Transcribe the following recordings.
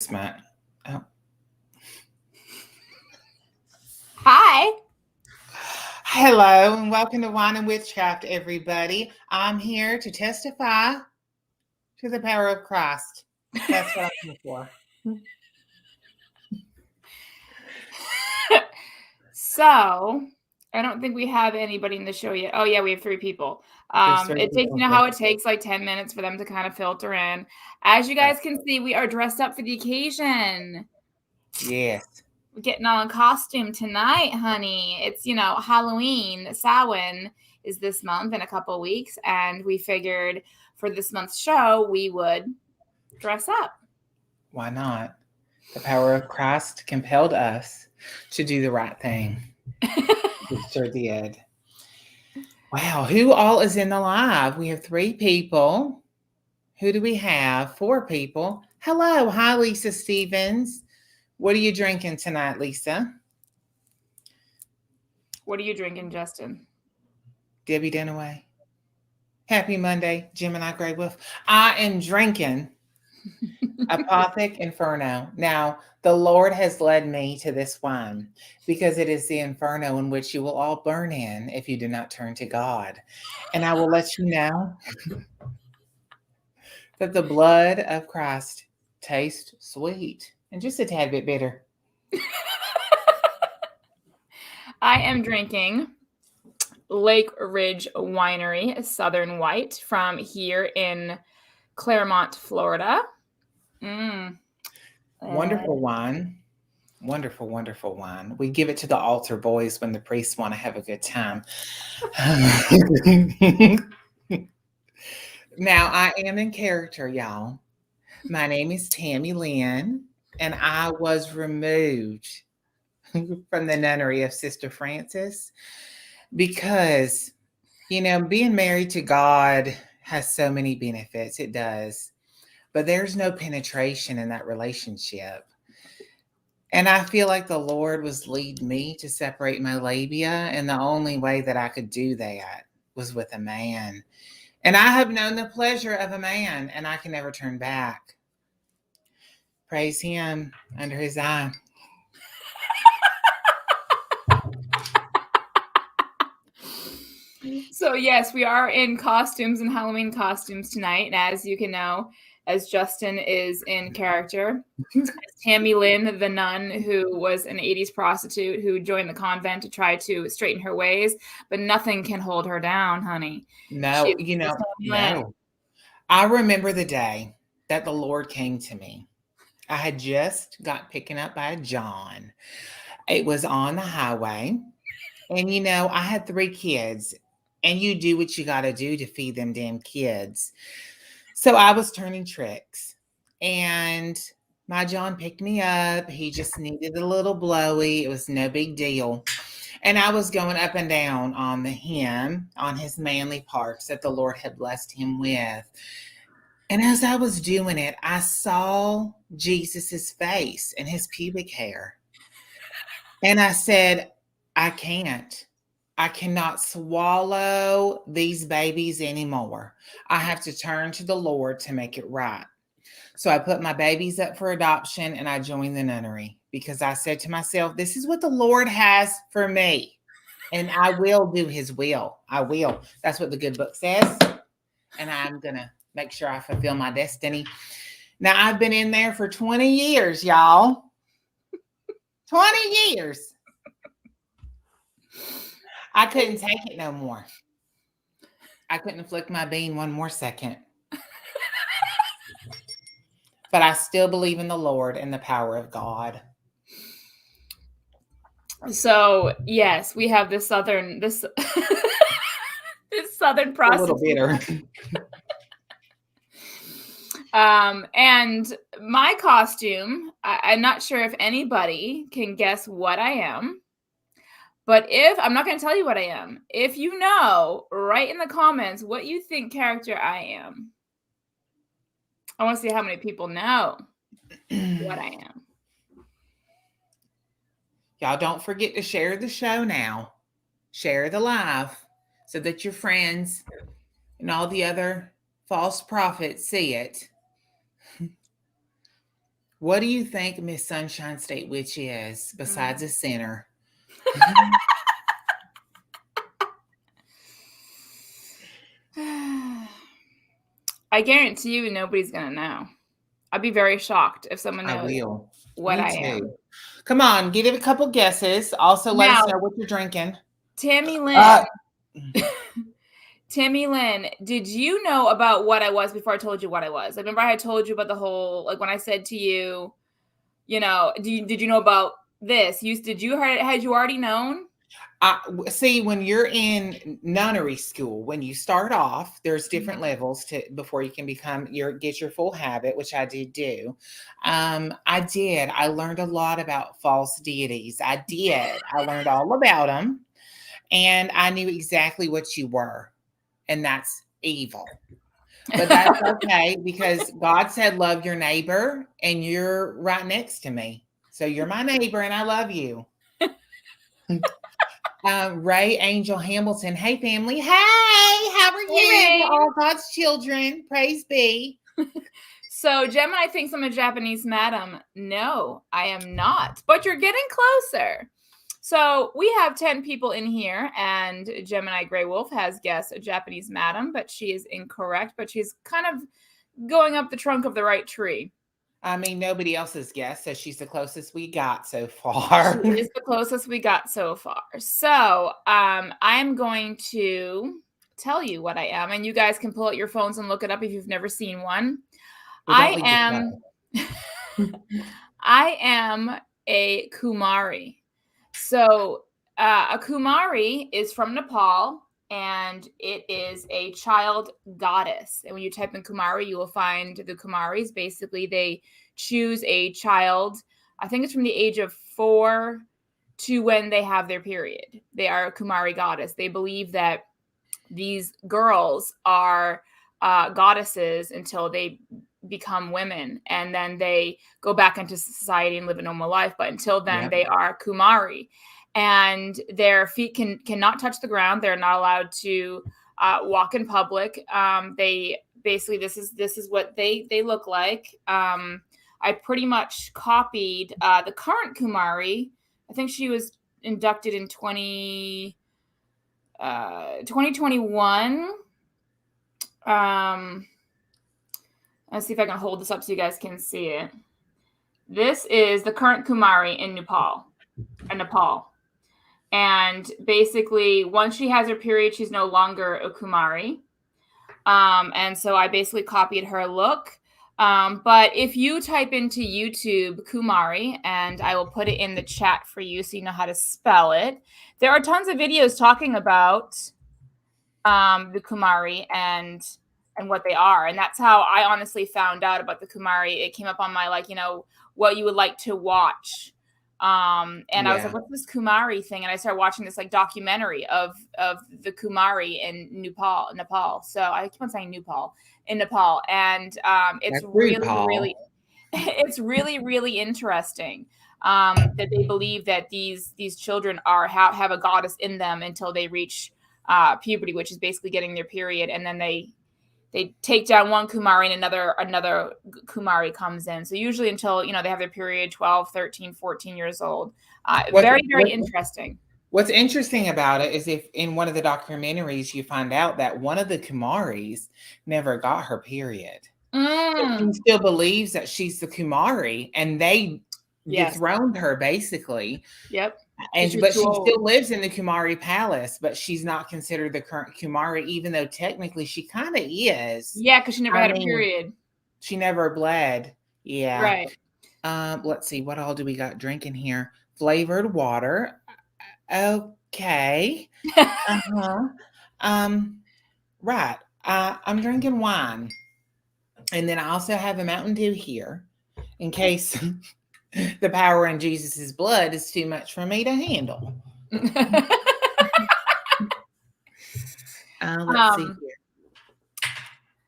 Smart. Oh. Hi. Hello and welcome to Wine Witchcraft, everybody. I'm here to testify to the power of Christ. That's what I'm here for. So, I don't think we have anybody in the show yet. Oh, yeah, we have 3 people. It takes, how it takes like 10 minutes for them to kind of filter in. As you guys can see, we are dressed up for the occasion. Yes. We're getting all in costume tonight, honey. It's, Halloween. Samhain is this month in a couple of weeks. And we figured for this month's show, we would dress up. Why not? The power of Christ compelled us to do the right thing. We sure did. Wow, who all is in the live? We have 3 people. Who do we have? 4 people. Hello. Hi, Lisa Stevens. What are you drinking tonight, Lisa? What are you drinking, Justin? Debbie Dunaway. Happy Monday, Gemini Grey Wolf. I am drinking Apothic Inferno. Now, the Lord has led me to this wine because it is the inferno in which you will all burn in if you do not turn to God. And I will let you know that the blood of Christ tastes sweet and just a tad bit bitter. I am drinking Lake Ridge Winery Southern White from here in Claremont, Florida. Wonderful wine. Wonderful, wonderful wine. We give it to the altar boys when the priests want to have a good time. Now, I am in character, y'all. My name is Tammy Lynn, and I was removed from the nunnery of Sister Francis because, being married to God has so many benefits. It does. But there's no penetration in that relationship. And I feel like the Lord was leading me to separate my labia, and the only way that I could do that was with a man. And I have known the pleasure of a man, and I can never turn back. Praise him under his eye. So, yes, we are in costumes and Halloween costumes tonight. And as you can know, as Justin is in character, Tammy Lynn, the nun who was an 80s prostitute who joined the convent to try to straighten her ways, but nothing can hold her down, honey. No, no. I remember the day that the Lord came to me. I had just got picking up by John. It was on the highway. And I had 3 kids, and you do what you got to do to feed them damn kids. So I was turning tricks, and my John picked me up. He just needed a little blowy. It was no big deal. And I was going up and down on his manly parts that the Lord had blessed him with. And as I was doing it, I saw Jesus's face and his pubic hair. And I said, I cannot swallow these babies anymore. I have to turn to the Lord to make it right. So I put my babies up for adoption and I joined the nunnery because I said to myself, this is what the Lord has for me. And I will do his will. I will. That's what the good book says. And I'm going to make sure I fulfill my destiny. Now, I've been in there for 20 years, y'all. 20 years. I couldn't take it no more. I couldn't flick my bean one more second. But I still believe in the Lord and the power of God. So, yes, we have this southern prostitute. A little bitter. And my costume, I'm not sure if anybody can guess what I am. But I'm not going to tell you what I am. If you know, write in the comments what you think character I am. I want to see how many people know what I am. Y'all don't forget to share the show now. Share the live so that your friends and all the other false prophets see it. What do you think Miss Sunshine State Witch is besides a sinner? I guarantee you nobody's going to know. I'd be very shocked if someone knows I will. what Me I too. am. Come on, give it a couple guesses. Also, let us Now, know what you're drinking. Tammy Lynn. Tammy Lynn, did you know about what I was before I told you what I was? I remember I had told you about the whole, like when I said to you, you know, did you know about this? Had you already known? See, when you're in nunnery school, when you start off, there's different Mhm. levels before you can get your full habit, which I did do. I learned a lot about false deities. I learned all about them, and I knew exactly what you were, and that's evil. But that's okay because God said, love your neighbor, and you're right next to me. So you're my neighbor, and I love you. Ray Angel Hamilton. Hey, family. Hey, how are you? Ray. We're all God's children. Praise be. So Gemini thinks I'm a Japanese madam. No, I am not. But you're getting closer. So we have 10 people in here, and Gemini Grey Wolf has guessed a Japanese madam, but she is incorrect. But she's kind of going up the trunk of the right tree. I mean, nobody else has guessed, so she's the closest we got so far. She is the closest we got so far. So I'm going to tell you what I am, and you guys can pull out your phones and look it up if you've never seen one. I am a Kumari. So a Kumari is from Nepal, and it is a child goddess. And when you type in Kumari, you will find the Kumaris. Basically, they choose a child, I think it's from the age of 4 to when they have their period. They are a Kumari goddess. They believe that these girls are goddesses until they become women, and then they go back into society and live a normal life. But until then, they are Kumari, and their feet cannot touch the ground. They're not allowed to walk in public. They basically, this is what they look like. I pretty much copied the current Kumari. I think she was inducted in 2021. Let's see if I can hold this up so you guys can see it. This is the current Kumari in Nepal. And basically, once she has her period, she's no longer a Kumari. And so I basically copied her look. But if you type into YouTube Kumari, and I will put it in the chat for you so you know how to spell it, there are tons of videos talking about the Kumari and what they are. And that's how I honestly found out about the Kumari. It came up on my, like, you know, what you would like to watch. And I was like, what's this Kumari thing? And I started watching this like documentary of the Kumari in Nepal. So I keep on saying in Nepal. And it's really it's really interesting that they believe that these children have a goddess in them until they reach puberty, which is basically getting their period, and then they take down one Kumari and another Kumari comes in. So usually until, you know, they have their period, 12, 13, 14 years old. Very interesting. What's interesting about it is if in one of the documentaries you find out that one of the Kumaris never got her period. But she still believes that she's the Kumari, and they dethroned her basically. Yep. But she still lives in the Kumari palace, but she's not considered the current Kumari, even though technically she kind of is. Yeah, because she never had a period. She never bled. Yeah. Right. Let's see, what all do we got drinking here? Flavored water. Okay. Right. I'm drinking wine. And then I also have a Mountain Dew here in case the power in Jesus's blood is too much for me to handle. Let's see here.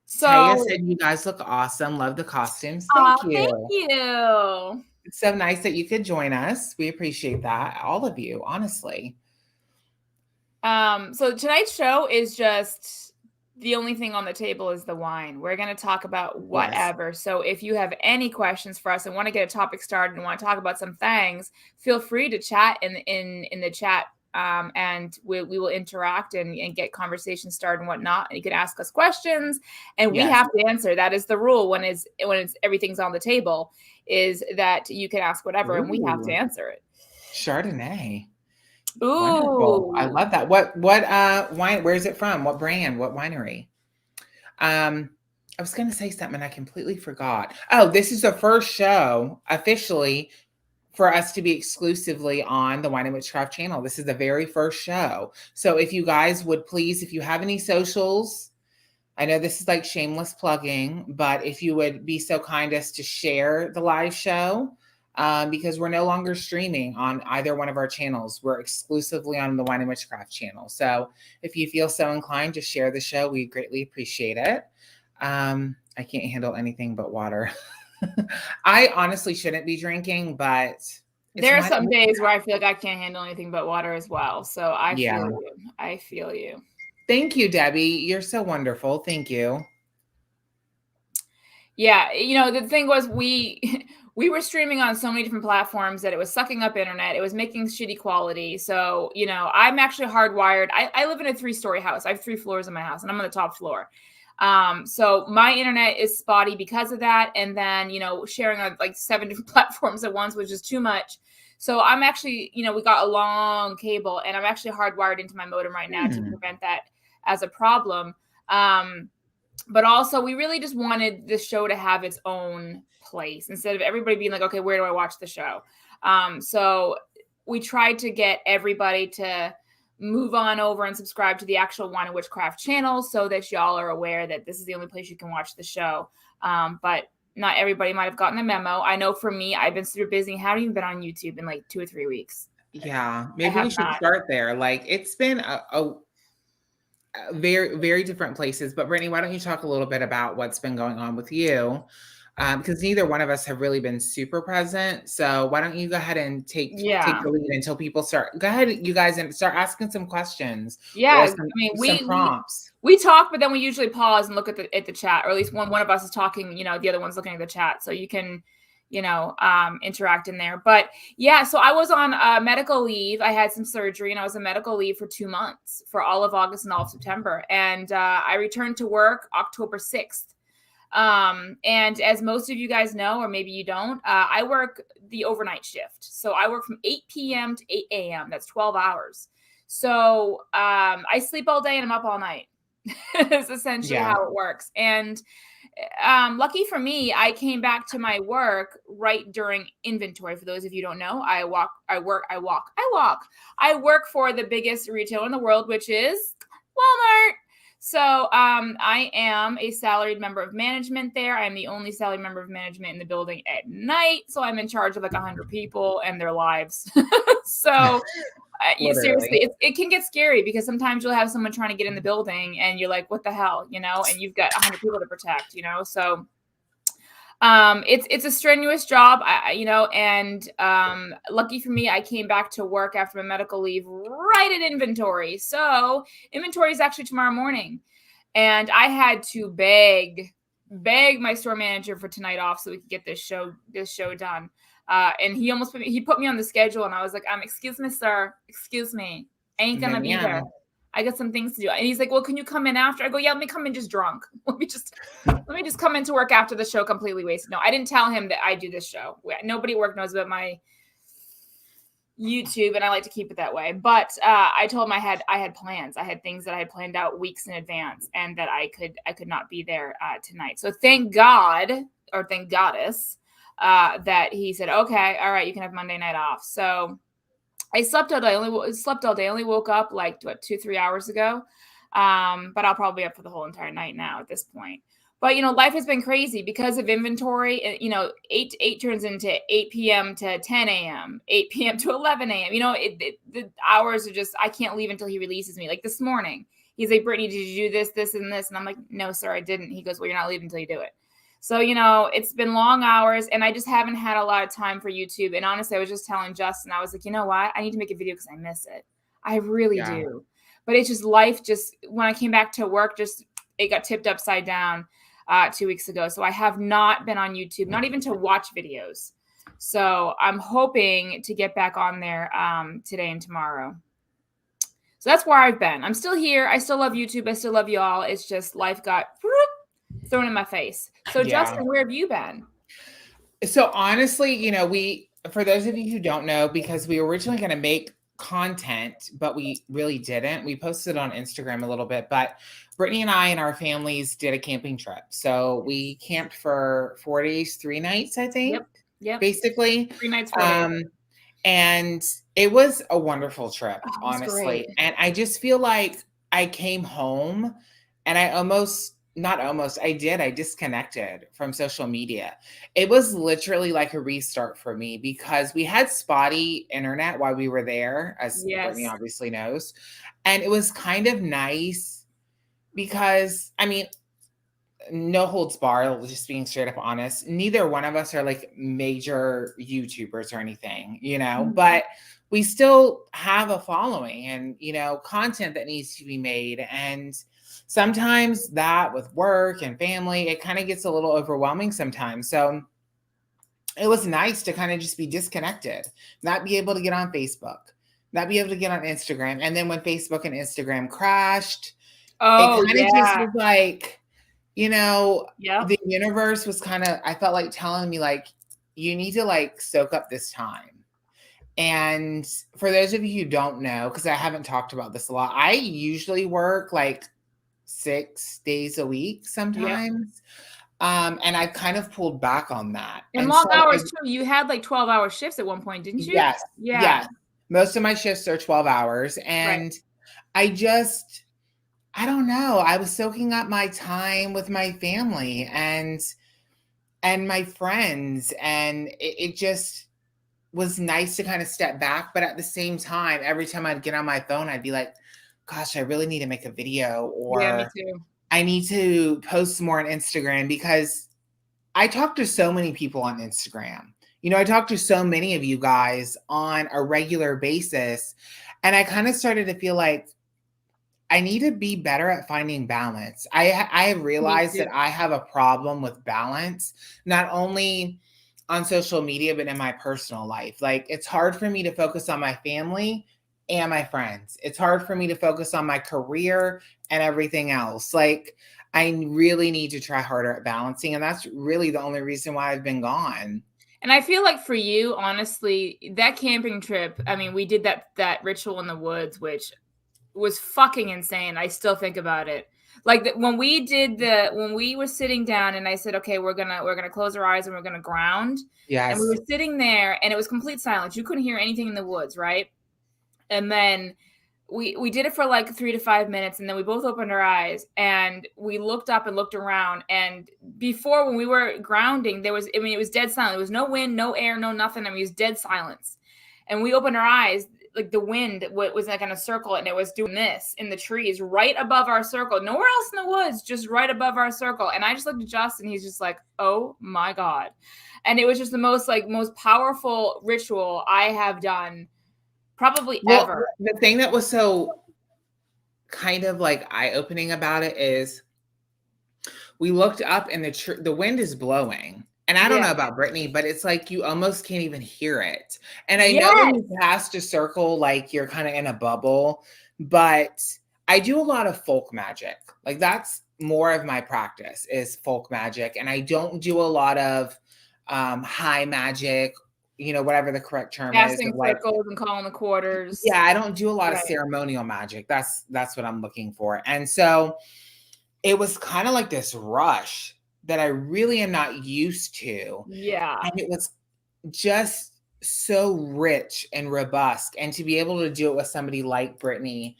So Taya said you guys look awesome. Love the costumes. Thank you. Thank you. It's so nice that you could join us. We appreciate that. All of you, honestly. So tonight's show is just the only thing on the table is the wine. We're going to talk about whatever. Yes. So if you have any questions for us and want to get a topic started and want to talk about some things, feel free to chat in the chat. And we will interact and get conversations started and whatnot. And you can ask us questions and we have to answer. That is the rule when it's everything's on the table, is that you can ask whatever and we have to answer it. Chardonnay. Ooh, wonderful. I love that. What wine? Where is it from? What brand? What winery? I was going to say something. I completely forgot. Oh, this is the first show officially for us to be exclusively on the Wine and Witchcraft channel. This is the very first show. So if you guys would please, if you have any socials, I know this is like shameless plugging, but if you would be so kind as to share the live show, because we're no longer streaming on either one of our channels. We're exclusively on the Wine and Witchcraft channel. So if you feel so inclined to share the show, we greatly appreciate it. I can't handle anything but water. I honestly shouldn't be drinking, but there are some days where I feel like I can't handle anything but water as well. So I feel you. I feel you. Thank you, Debbie. You're so wonderful. Thank you. Yeah, you know, the thing was we were streaming on so many different platforms that it was sucking up internet. It was making shitty quality. So, you know, I'm actually hardwired. I live in a 3-story house. I have 3 floors in my house and I'm on the top floor. So my internet is spotty because of that. And then, you know, sharing on like 7 different platforms at once was just too much. So I'm actually, you know, we got a long cable and I'm actually hardwired into my modem right now to prevent that as a problem. But also we really just wanted the show to have its own place instead of everybody being like, okay, where do I watch the show? So we tried to get everybody to move on over and subscribe to the actual Wine and Witchcraft channel so that y'all are aware that this is the only place you can watch the show. But not everybody might have gotten the memo. I know for me, I've been super busy. Haven't even been on YouTube in like 2 or 3 weeks. Yeah, maybe we should start there. Like it's been a very, very different places. But Brittany, why don't you talk a little bit about what's been going on with you? Because neither one of us have really been super present. So why don't you go ahead and take the lead until people start. Go ahead, you guys, and start asking some questions. Yeah, some prompts. We talk, but then we usually pause and look at the chat, or at least when one of us is talking, you know, the other one's looking at the chat, so you can, you know, interact in there. But yeah, so I was on medical leave. I had some surgery and I was on medical leave for 2 months, for all of August and all of September. And I returned to work October 6th. And as most of you guys know, or maybe you don't, I work the overnight shift. So I work from 8 p.m. to 8 a.m. That's 12 hours. So I sleep all day and I'm up all night. It's essentially how it works. And lucky for me, I came back to my work right during inventory. For those of you who don't know, I work for the biggest retailer in the world, which is Walmart. So I am a salaried member of management there. I'm the only salaried member of management in the building at night. So I'm in charge of like 100 people and their lives. So seriously, it can get scary because sometimes you'll have someone trying to get in the building and you're like, what the hell, you know, and you've got 100 people to protect, you know. So it's a strenuous job, you know, and lucky for me, I came back to work after my medical leave right at inventory. So inventory is actually tomorrow morning. And I had to beg my store manager for tonight off so we could get this show done. And he almost put me on the schedule and I was like, excuse me, sir, excuse me. I ain't gonna be there. I got some things to do. And he's like, well, can you come in after? I go, yeah, let me come in just drunk. Let me just come into work after the show completely wasted. No, I didn't tell him that I do this show. Nobody at work knows about my YouTube and I like to keep it that way. But I told him I had plans. I had things that I had planned out weeks in advance and that I could not be there tonight. So thank God, or thank Goddess, that he said, okay, all right, you can have Monday night off. So I slept all day. Only woke up like 2-3 hours ago. But I'll probably be up for the whole entire night now at this point. But, you know, life has been crazy because of inventory. You know, 8 turns into 8 p.m. to 10 a.m., 8 p.m. to 11 a.m. You know, the hours are just, I can't leave until he releases me. Like this morning, he's like, Brittany, did you do this, this, and this? And I'm like, no, sir, I didn't. He goes, well, you're not leaving until you do it. So, you know, it's been long hours and I just haven't had a lot of time for YouTube. And honestly, I was just telling Justin, I was like, you know what? I need to make a video because I miss it. I really do. But it's just life, just when I came back to work, just it got tipped upside down 2 weeks ago. So I have not been on YouTube, not even to watch videos. So I'm hoping to get back on there today and tomorrow. So that's where I've been. I'm still here. I still love YouTube. I still love y'all. It's just life got thrown in my face. So Justin, where have you been? So honestly, you know, for those of you who don't know, because we were originally going to make content, but we really didn't. We posted on Instagram a little bit, but Brittany and I and our families did a camping trip. So we camped for 4 days, 3 nights, I think. Yep. Basically. 3 nights, 4 days. And it was a wonderful trip, honestly. Great. And I just feel like I came home and I disconnected from social media. It was literally like a restart for me because we had spotty internet while we were there, as Brittany obviously knows. And it was kind of nice because, I mean, no holds barred, just being straight up honest. Neither one of us are like major YouTubers or anything, you know, but we still have a following and, you know, content that needs to be made. And sometimes that with work and family, it kind of gets a little overwhelming sometimes. So it was nice to kind of just be disconnected, not be able to get on Facebook, not be able to get on Instagram. And then when Facebook and Instagram crashed, it kind of just was like, you know, the universe was kind of, I felt like telling me like, you need to like soak up this time. And for those of you who don't know, because I haven't talked about this a lot, I usually work like 6 days a week sometimes. And I've kind of pulled back on that. And long hours too. You had like 12-hour shifts at one point, didn't you? Yes. Yeah. Yes. Most of my shifts are 12 hours. And I don't know. I was soaking up my time with my family and my friends. And it just was nice to kind of step back. But at the same time, every time I'd get on my phone, I'd be like, gosh, I really need to make a video, or me too. I need to post more on Instagram, because I talk to so many people on Instagram. You know, I talk to so many of you guys on a regular basis. And I kind of started to feel like I need to be better at finding balance. I have realized that I have a problem with balance, not only on social media, but in my personal life. Like, it's hard for me to focus on my family and my friends. It's hard for me to focus on my career and everything else. Like, I really need to try harder at balancing. And that's really the only reason why I've been gone. And I feel like for you, honestly, that camping trip, I mean, we did that ritual in the woods, which was fucking insane. I still think about it. Like when we were sitting down and I said, okay, we're gonna close our eyes and we're gonna ground. Yes. And we were sitting there and it was complete silence. You couldn't hear anything in the woods, right? And then we did it for like 3 to 5 minutes, and then we both opened our eyes and we looked up and looked around. And before, when we were grounding, it was dead silent. There was no wind, no air, no nothing. I mean, it was dead silence. And we opened our eyes, like the wind was like in a circle, and it was doing this in the trees right above our circle, nowhere else in the woods, just right above our circle. And I just looked at Justin, he's just like, oh my God. And it was just the most powerful ritual I have done probably ever. The thing that was so kind of like eye-opening about it is we looked up and the wind is blowing. And I don't know about Brittany, but it's like you almost can't even hear it. And I know when you pass a circle, like you're kind of in a bubble, but I do a lot of folk magic. Like that's more of my practice is folk magic. And I don't do a lot of high magic, you know, whatever the correct term is. Passing circles and calling the quarters. Yeah, I don't do a lot of ceremonial magic. That's what I'm looking for. And so it was kind of like this rush that I really am not used to. Yeah. And it was just so rich and robust. And to be able to do it with somebody like Brittany,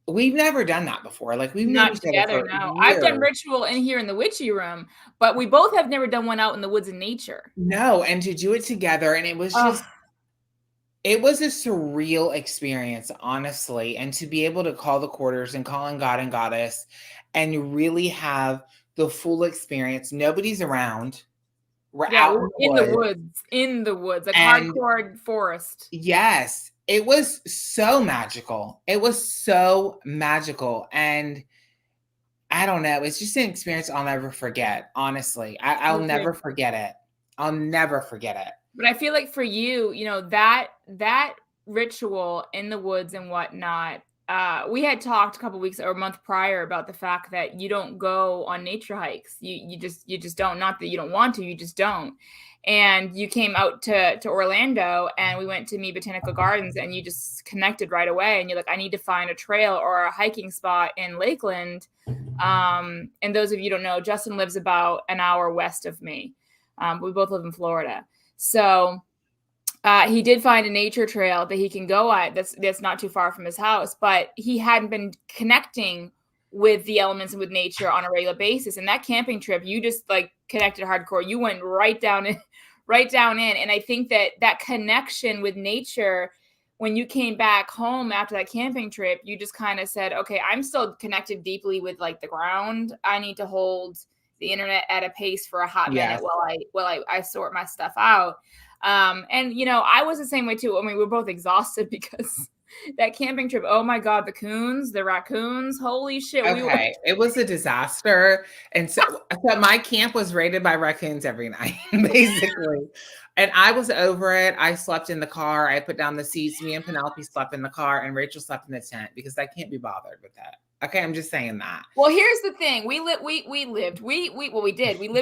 we've never done that before. Like we've not together. No, I've done ritual in here in the witchy room, but we both have never done one out in the woods in nature. No, and to do it together, and it was just, it was a surreal experience, honestly. And to be able to call the quarters and call in God and Goddess, and really have the full experience. Nobody's around. We're out in the woods, like hardcore forest. Yes. It was so magical. It was so magical. And I don't know. It's just an experience I'll never forget. Honestly, I'll never forget it. I'll never forget it. But I feel like for you, you know, that ritual in the woods and whatnot, we had talked a couple weeks or a month prior about the fact that you don't go on nature hikes. You just don't. Not that you don't want to, you just don't. And you came out to Orlando, and we went to meet Botanical Gardens, and you just connected right away. And you're like, I need to find a trail or a hiking spot in Lakeland. And those of you who don't know, Justin lives about an hour west of me. We both live in Florida. So he did find a nature trail that he can go at that's not too far from his house, but he hadn't been connecting with the elements and with nature on a regular basis. And that camping trip, you just like connected hardcore. You went right down in. And I think that connection with nature, when you came back home after that camping trip, you just kind of said, okay, I'm still connected deeply with like the ground. I need to hold the internet at a pace for a hot minute while I sort my stuff out. And you know, I was the same way too. I mean, we were both exhausted because that camping trip, oh my God, the raccoons, holy shit. Okay, it was a disaster. And so my camp was raided by raccoons every night, basically. And I was over it. I slept in the car. I put down the seats. Me and Penelope slept in the car, and Rachel slept in the tent because I can't be bothered with that. Okay, I'm just saying that. Well, here's the thing: we lived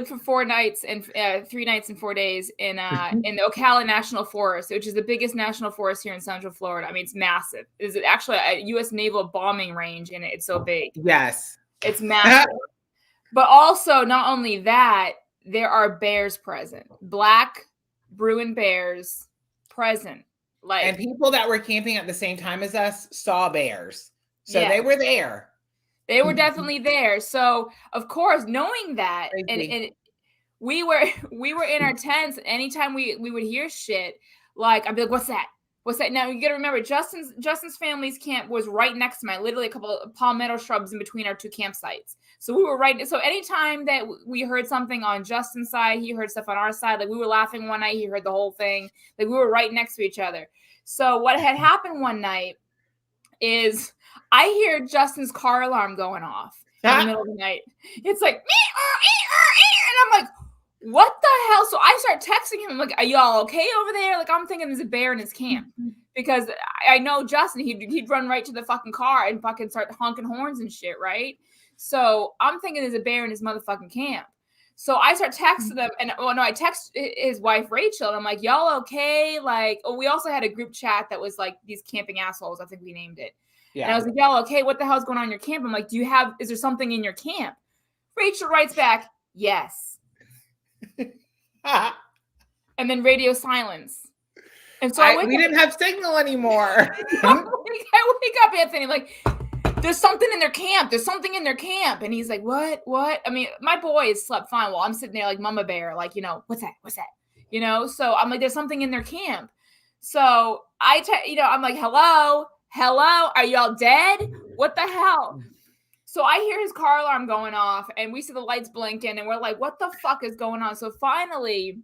for 4 nights and 3 nights and 4 days in the Ocala National Forest, which is the biggest national forest here in Central Florida. I mean, it's massive. It's actually a U.S. naval bombing range, and it's so big. Yes, it's massive. But also, not only that, there are bears present, black Bruin bears present. Like, and people that were camping at the same time as us saw bears. So they were there. They were definitely there. So of course, knowing that, and we were in our tents. Anytime we would hear shit, like I'd be like, "What's that? What's that?" Now you got to remember, Justin's family's camp was right next to mine, literally a couple of palmetto shrubs in between our 2 campsites. So we were right. So anytime that we heard something on Justin's side, he heard stuff on our side. Like we were laughing one night, he heard the whole thing. Like we were right next to each other. So what had happened one night is I hear Justin's car alarm going off in the middle of the night. It's like, and I'm like, what the hell? So I start texting him. I'm like, are y'all okay over there? Like, I'm thinking there's a bear in his camp because I know Justin, he'd run right to the fucking car and fucking start honking horns and shit, right? So I'm thinking there's a bear in his motherfucking camp. So I start texting them, and I text his wife Rachel, and I'm like, y'all okay? Like, we also had a group chat that was like these camping assholes, I think we named it. Yeah. And I was like, y'all okay? What the hell's going on in your camp? I'm like, is there something in your camp? Rachel writes back, yes. And then radio silence. And so we didn't have signal anymore. I wake up, Anthony, like, there's something in their camp. There's something in their camp. And he's like, what? I mean, my boys slept fine while I'm sitting there like mama bear, like, you know, what's that? You know? So I'm like, there's something in their camp. So I'm like, hello, are y'all dead? What the hell? So I hear his car alarm going off, and we see the lights blinking, and we're like, what the fuck is going on? So finally,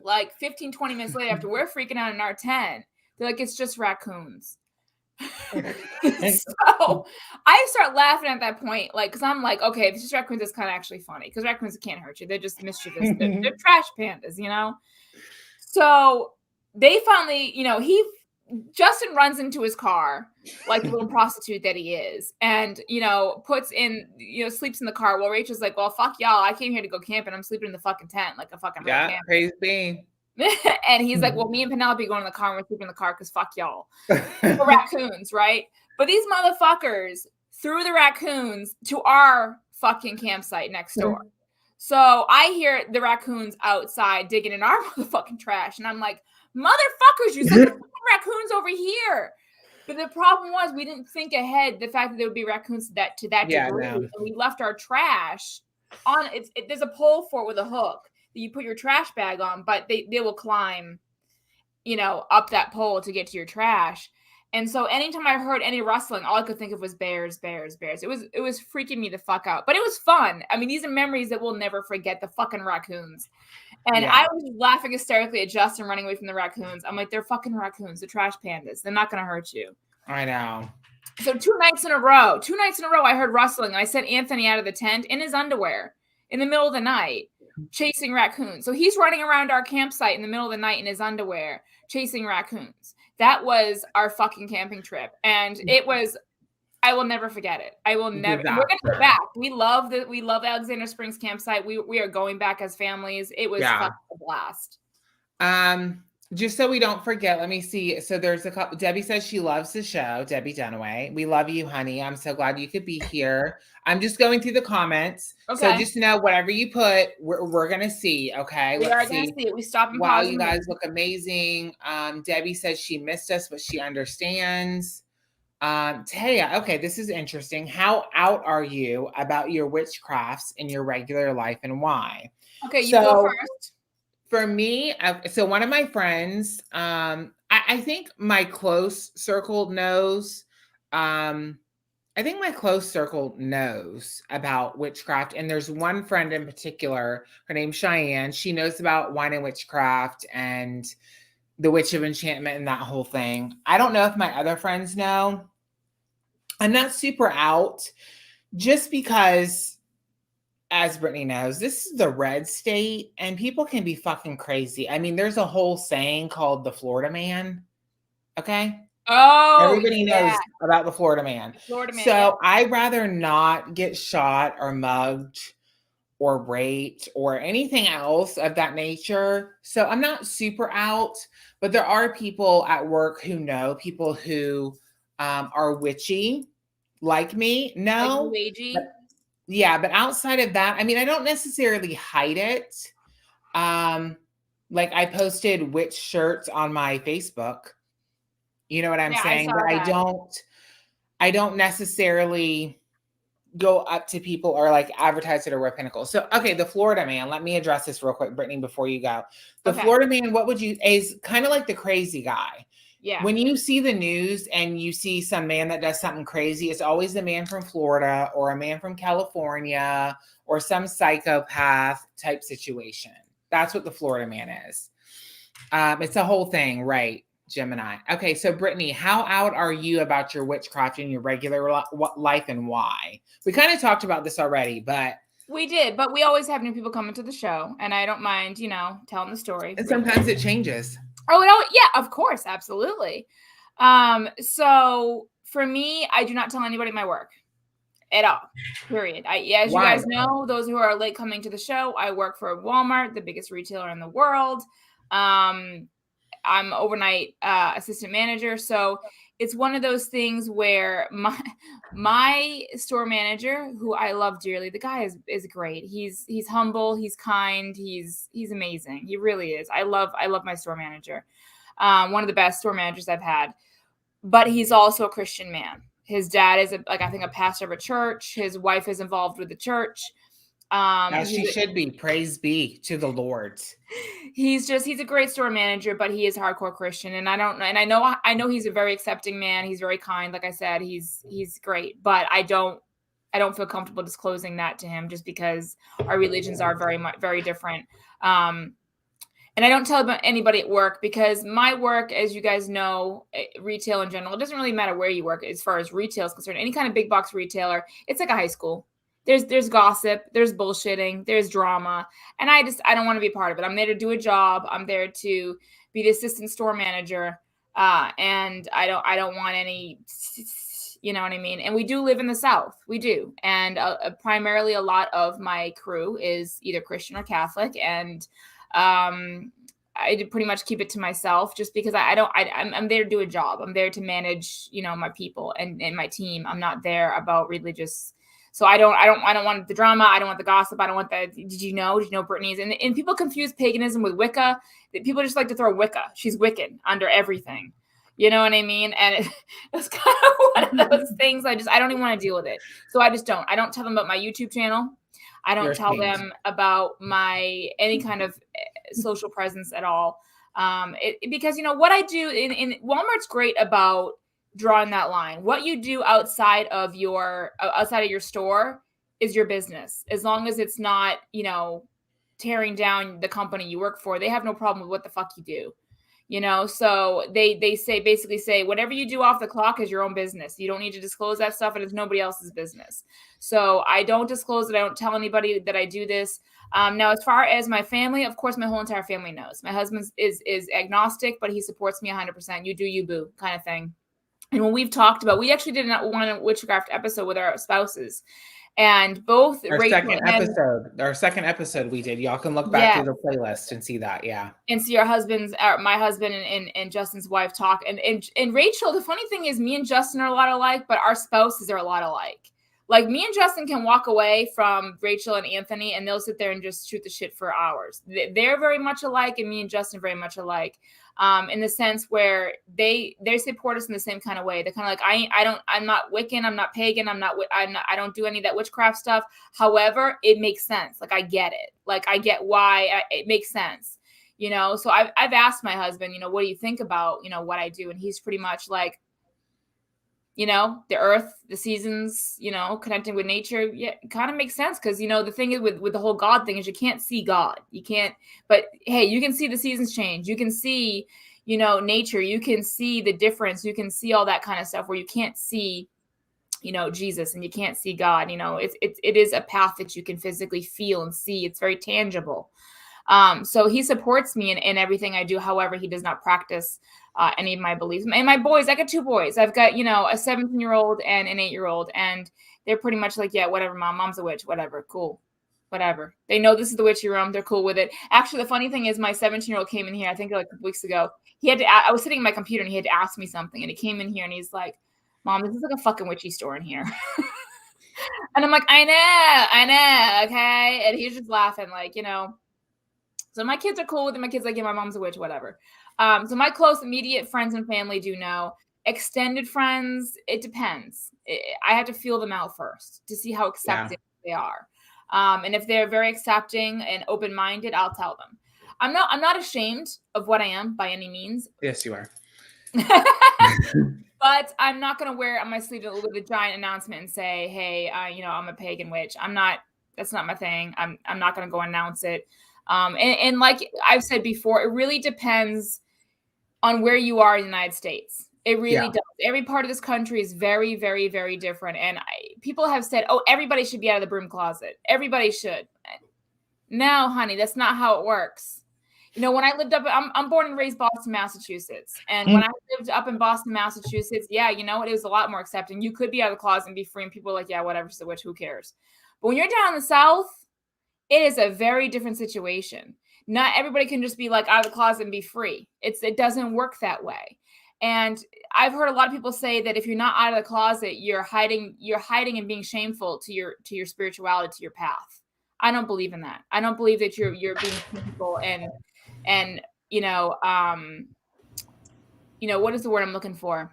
like 15, 20 minutes later, after we're freaking out in our tent, they're like, it's just raccoons. So I start laughing at that point, like, because I'm like, okay, if it's just raccoons, it's kind of actually funny because raccoons can't hurt you. They're just mischievous. They're trash pandas, you know? So they finally, Justin runs into his car like the little prostitute that he is, and sleeps in the car while Rachel's like, well, fuck y'all, I came here to go camping, I'm sleeping in the fucking tent like a fucking camper. Praise be. And he's like, well, me and Penelope going in the car, and we're sleeping in the car because fuck y'all. The raccoons, right? But these motherfuckers threw the raccoons to our fucking campsite next door. So I hear the raccoons outside digging in our motherfucking trash, and I'm like, motherfuckers, you sent the raccoons over here. But the problem was we didn't think ahead the fact that there would be raccoons to that degree. No. And we left our trash on there's a pole for it with a hook that you put your trash bag on, but they will climb, up that pole to get to your trash. And so anytime I heard any rustling, all I could think of was bears. It was freaking me the fuck out. But it was fun. I mean, these are memories that we'll never forget, the fucking raccoons. And I was laughing hysterically at Justin running away from the raccoons. I'm like, they're fucking raccoons. They're trash pandas. They're not going to hurt you. I know. So 2 nights in a row, I heard rustling. And I sent Anthony out of the tent in his underwear in the middle of the night, chasing raccoons. So he's running around our campsite in the middle of the night in his underwear, chasing raccoons. That was our fucking camping trip. And it was, I will never forget it. I will never. We're going to go back. We love Alexander Springs campsite. We are going back as families. It was fucking a blast. Just so we don't forget, let me see. So there's a couple. Debbie says she loves the show. Debbie Dunaway. We love you, honey. I'm so glad you could be here. I'm just going through the comments. Okay. So just know whatever you put, we're going to see. Okay. We are going to see it. We stop and wow, pause. You guys look amazing. Debbie says she missed us, but she understands. Taya, okay, this is interesting. How out are you about your witchcrafts in your regular life and why? Okay, you go first. For me, so one of my friends, I think my close circle knows. I think my close circle knows about witchcraft, and there's one friend in particular. Her name's Cheyenne. She knows about Wine and Witchcraft and the Witch of Enchantment and that whole thing. I don't know if my other friends know. I'm not super out, just because, as Brittany knows, this is the red state and people can be fucking crazy. I mean, there's a whole saying called the Florida man. Okay. Oh, everybody knows about the Florida man. So I'd rather not get shot or mugged or raped or anything else of that nature. So I'm not super out, but there are people at work who know people who are witchy like me. No. Like yeah, but outside of that, I mean, I don't necessarily hide it. Like I posted witch shirts on my Facebook. You know what I'm saying? But I don't necessarily go up to people or like advertise it or wear pinnacles. So, okay, the Florida man, let me address this real quick, Brittany, before you go. The Florida man, what would you, is kind of like the crazy guy. Yeah. When you see the news and you see some man that does something crazy, it's always the man from Florida or a man from California or some psychopath type situation. That's what the Florida man is. It's a whole thing, right, Gemini? Okay, so Brittany, how out are you about your witchcraft in your regular life and why? We kind of talked about this already, but... We did, but we always have new people coming to the show, and I don't mind, you know, telling the story. And sometimes it changes. Oh, no, yeah, of course, absolutely. So for me, I do not tell anybody my work at all, period. As you guys know, those who are late coming to the show, I work for Walmart, the biggest retailer in the world. I'm overnight assistant manager. So it's one of those things where my store manager, who I love dearly, the guy is great. He's humble, he's kind, he's amazing. He really is. I love my store manager. One of the best store managers I've had. But he's also a Christian man. His dad is I think a pastor of a church. His wife is involved with the church. As she should be. Praise be to the Lord. He's a great store manager, but he is hardcore Christian, and I know he's a very accepting man. He's very kind, like I said. He's great, but I don't feel comfortable disclosing that to him just because our religions are very different. And I don't tell about anybody at work because my work, as you guys know, retail in general, it doesn't really matter where you work as far as retail is concerned. Any kind of big box retailer, it's like a high school. There's gossip, there's bullshitting, there's drama, and I don't want to be a part of it. I'm there to do a job. I'm there to be the assistant store manager, and I don't want any, you know what I mean? And we do live in the South, we do, and primarily a lot of my crew is either Christian or Catholic, and I pretty much keep it to myself just because I'm there to do a job. I'm there to manage, you know, my people and my team. I'm not there about religious. So I don't want the drama. I don't want the gossip. I don't want the, did you know Brittany's, and people confuse paganism with Wicca. People just like to throw Wicca. She's Wiccan under everything. You know what I mean? And it's kind of one of those things I don't even want to deal with it. So I just don't. I don't tell them about my YouTube channel. I don't tell them about any kind of social presence at all. Because, you know, what I do in Walmart's great about drawing that line. What you do outside of your store is your business. As long as it's not, you know, tearing down the company you work for, they have no problem with what the fuck you do. You know, so they basically say whatever you do off the clock is your own business. You don't need to disclose that stuff, and it's nobody else's business. So I don't disclose it. I don't tell anybody that I do this. Now, as far as my family, of course, my whole entire family knows. My husband is agnostic, but he supports me 100%. You do you, boo, kind of thing. And when we've talked about, we actually did a Wine Witchcraft episode with our spouses. And both our second episode we did. Y'all can look back through the playlist and see that. Yeah. And see my husband and Justin's wife talk. And Rachel, the funny thing is me and Justin are a lot alike, but our spouses are a lot alike. Like me and Justin can walk away from Rachel and Anthony and they'll sit there and just shoot the shit for hours. They're very much alike, and me and Justin very much alike. In the sense where they support us in the same kind of way. They're kind of like, I'm not Wiccan, I'm not Pagan, I don't do any of that witchcraft stuff. However, it makes sense. Like I get it. Like I get why it makes sense, you know? So I've asked my husband, you know, what do you think about, you know, what I do? And he's pretty much like, you know, the earth, the seasons, you know, connecting with nature. Yeah, it kind of makes sense. Cause you know, the thing is with the whole God thing is you can't see God. You can't, but hey, you can see the seasons change. You can see, you know, nature, you can see the difference. You can see all that kind of stuff where you can't see, you know, Jesus, and you can't see God. You know, it is a path that you can physically feel and see. It's very tangible. So he supports me in everything I do. However, he does not practice any of my beliefs. And my boys, I got 2 boys. I've got, you know, a 17-year-old and an 8-year-old, and they're pretty much like, yeah, whatever, mom's a witch, whatever, cool, whatever. They know this is the witchy room. They're cool with it. Actually, the funny thing is my 17-year-old came in here, I think like weeks ago. I was sitting at my computer and he had to ask me something, and he came in here and he's like, Mom, this is like a fucking witchy store in here. And I'm like, I know, okay. And he's just laughing, like, you know. So my kids are cool with it. My kids are like, yeah, my mom's a witch, whatever. So my close, immediate friends and family do know. Extended friends, it depends. I have to feel them out first to see how accepting they are. And if they're very accepting and open-minded, I'll tell them. I'm not ashamed of what I am by any means. Yes, you are. But I'm not going to wear it on my sleeve with a giant announcement and say, hey, you know, I'm a pagan witch. That's not my thing. I'm not going to go announce it. And like I've said before, it really depends on where you are in the United States. It really does. Every part of this country is very, very, very different. And people have said, oh, everybody should be out of the broom closet. Everybody should. No, honey, that's not how it works. You know, when I lived I'm born and raised Boston, Massachusetts. And when I lived up in Boston, Massachusetts, yeah, you know what? It was a lot more accepting. You could be out of the closet and be free. And people are like, yeah, whatever, she's a witch, who cares? But when you're down in the South, it is a very different situation. Not everybody can just be like out of the closet and be free. It doesn't work that way. And I've heard a lot of people say that if you're not out of the closet, you're hiding and being shameful to your spirituality, to your path. I don't believe in that. I don't believe that you're being shameful and you know, what is the word I'm looking for?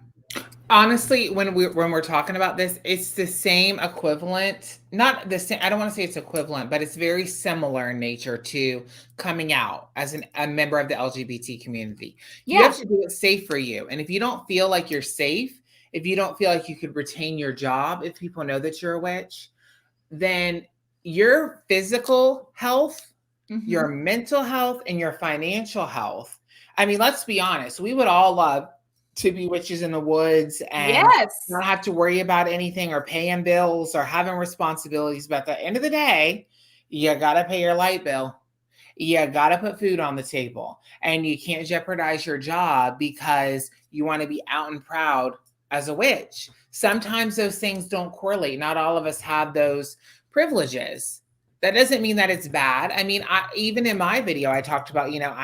Honestly, when we're talking about this, it's the same equivalent, not the same. I don't want to say it's equivalent, but it's very similar in nature to coming out as a member of the LGBT community. You have to do it safe for you. And if you don't feel like you're safe, if you don't feel like you could retain your job, if people know that you're a witch, then your physical health, your mental health, and your financial health. I mean, let's be honest. We would all love to be witches in the woods and not have to worry about anything or paying bills or having responsibilities. But at the end of the day, you got to pay your light bill. You got to put food on the table, and you can't jeopardize your job because you want to be out and proud as a witch. Sometimes those things don't correlate. Not all of us have those privileges. That doesn't mean that it's bad. I mean, even in my video, I talked about, you know,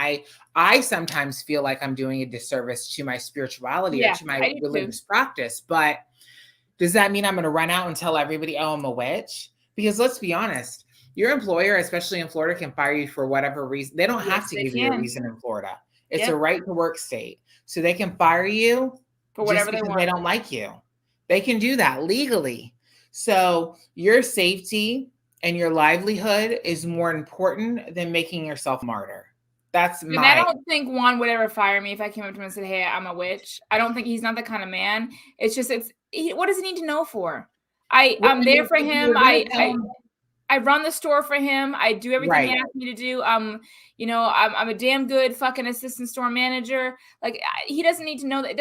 I sometimes feel like I'm doing a disservice to my spirituality or to my religious practice. But does that mean I'm going to run out and tell everybody, oh, I'm a witch? Because let's be honest, your employer, especially in Florida, can fire you for whatever reason. They don't have to give you a reason in Florida. It's a right to work state. So they can fire you for whatever they want. They don't like you. They can do that legally. So your safety and your livelihood is more important than making yourself a martyr. And I don't think Juan would ever fire me if I came up to him and said, hey, I'm a witch. I don't think he's not that kind of man. It's just, what does he need to know for? I'm there for him. I I run the store for him. I do everything he asks me to do. You know, I'm a damn good fucking assistant store manager. Like, he doesn't need to know that.